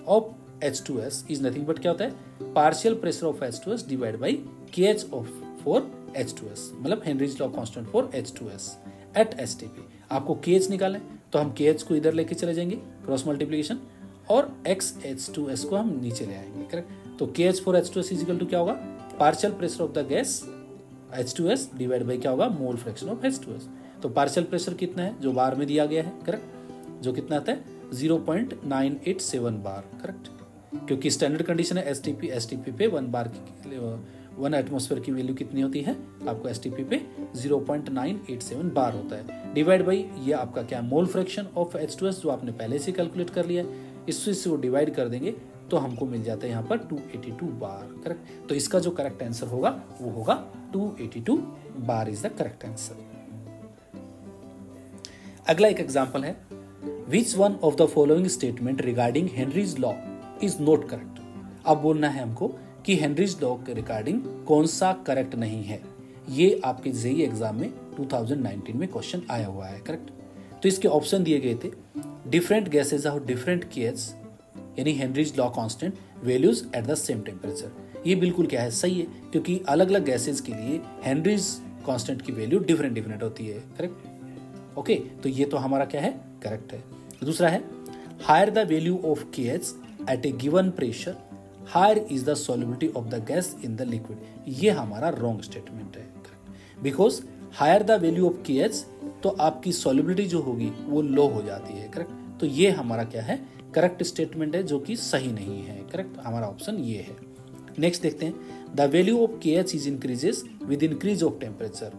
of H2S is nothing but क्या होता है? Partial pressure of H2S divide by KH of for H2S, मतलब Henry's law constant for H2S at STP। आपको KH निकालें तो हम KH को इधर लेके चले जाएंगे क्रॉस मल्टीप्लिकेशन, और XH2S को हम नीचे ले आएंगे, करेक्ट। तो KH for H2S is equal to क्या होगा? Partial pressure of the gas H2S divide by क्या होगा? Mole fraction of H2S। तो पार्शियल प्रेशर कितना है जो बार में दिया गया है, करेक्ट, जो कितना आता है 0.987 बार, करेक्ट, क्योंकि स्टैंडर्ड कंडीशन है STP पे 1 बार की 1 एटमॉस्फेयर की वैल्यू कितनी होती है आपको STP पे 0.987 बार होता है, डिवाइड बाई ये आपका क्या मोल फ्रैक्शन ऑफ H2S जो आपने पहले से कैलकुलेट कर लिया है, इससे वो डिवाइड कर देंगे तो हमको मिल जाता है यहाँ पर 282 बार, करेक्ट। तो इसका जो करेक्ट आंसर होगा वो होगा 282 bar is the correct answer. अगला एक एग्जांपल है, which one of the following statement regarding Henry's law is not correct. अब बोलना है हमको कि हेनरीज लॉ के रिगार्डिंग कौन सा करेक्ट नहीं है। ये आपके जेईई एग्जाम में 2019 में क्वेश्चन आया हुआ है, करेक्ट। तो इसके ऑप्शन दिए गए थे, different gases of different KH यानी Henry's law constant values at the same temperature. ये बिल्कुल क्या है, सही है, क्योंकि अलग अलग गैसेज के लिए हेनरीज कांस्टेंट की वैल्यू डिफरेंट होती है, करेक्ट। ओके, तो ये तो हमारा क्या है, करेक्ट है। दूसरा है, higher the value of KH at a given pressure higher is the solubility of the gas in the liquid. ये हमारा रॉन्ग स्टेटमेंट है, correct, because higher the value of KH तो आपकी सॉल्युबिलिटी जो होगी वो लो हो जाती है, करेक्ट। तो ये हमारा क्या है, करेक्ट स्टेटमेंट है, जो कि सही नहीं है, करेक्ट। हमारा ऑप्शन ये है। नेक्स्ट देखते हैं, the value of KH is increases with increase of temperature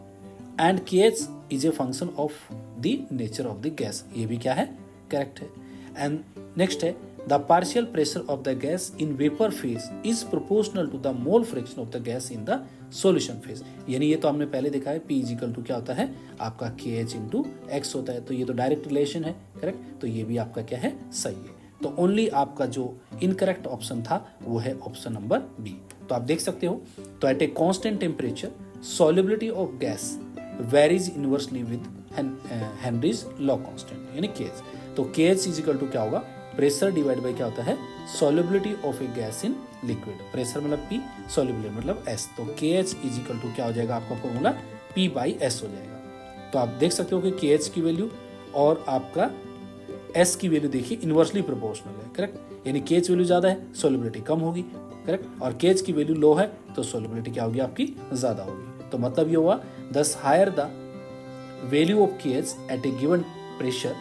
and KH is a function of the nature of the gas. ये भी क्या है, करेक्ट है। एंड नेक्स्ट है, the partial pressure of the gas in vapour phase is proportional to the mole fraction of the gas in the solution phase. यानी ये तो हमने पहले देखा है, P इजिकल टू क्या होता है आपका KH इंटू X होता है, तो ये तो डायरेक्ट रिलेशन है, करेक्ट। तो ये भी आपका क्या है, सही है। तो ओनली आपका जो इनकरेक्ट ऑप्शन था वो है ऑप्शन नंबर B। तो आप देख सकते हो, तो at a constant temperature solubility of gas varies inversely with Henry's law constant यानी KH। तो KH इजिकल टू क्या होगा, प्रेशर डिवाइड बाय क्या होता है, solubility of a gas in liquid. Pressure मतलब P, सॉल्युबिलिटी मतलब S। तो KH इजिकल टू क्या हो जाएगा आपका फॉर्मूला, P बाई S हो जाएगा। तो आप देख सकते हो कि KH की वैल्यू और आपका S की वैल्यू देखिए इनवर्सली प्रोपोर्शनल है, करेक्ट। यानी KH वैल्यू ज्यादा है, सॉल्युबिलिटी कम होगी, करेक्ट। और KH की वैल्यू लो है तो सॉल्युबिलिटी क्या होगी आपकी, ज्यादा होगी। तो मतलब ये हुआ, thus higher the value of KH at a given pressure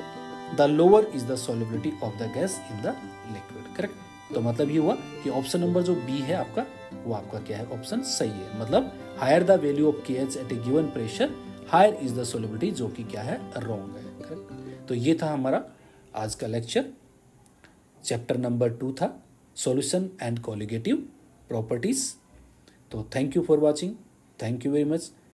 the lower is the solubility of the gas in the liquid, correct. तो मतलब ये हुआ कि ऑप्शन नंबर जो B है आपका, वो आपका क्या है, ऑप्शन सही है। मतलब higher the value of KH at a given pressure higher is the solubility, जो कि क्या है, रॉन्ग है, करेक्ट। तो ये था हमारा आज का लेक्चर। चैप्टर नंबर 2 था सॉल्यूशन एंड कोलिगेटिव प्रॉपर्टीज। तो thank you for watching, thank you very much.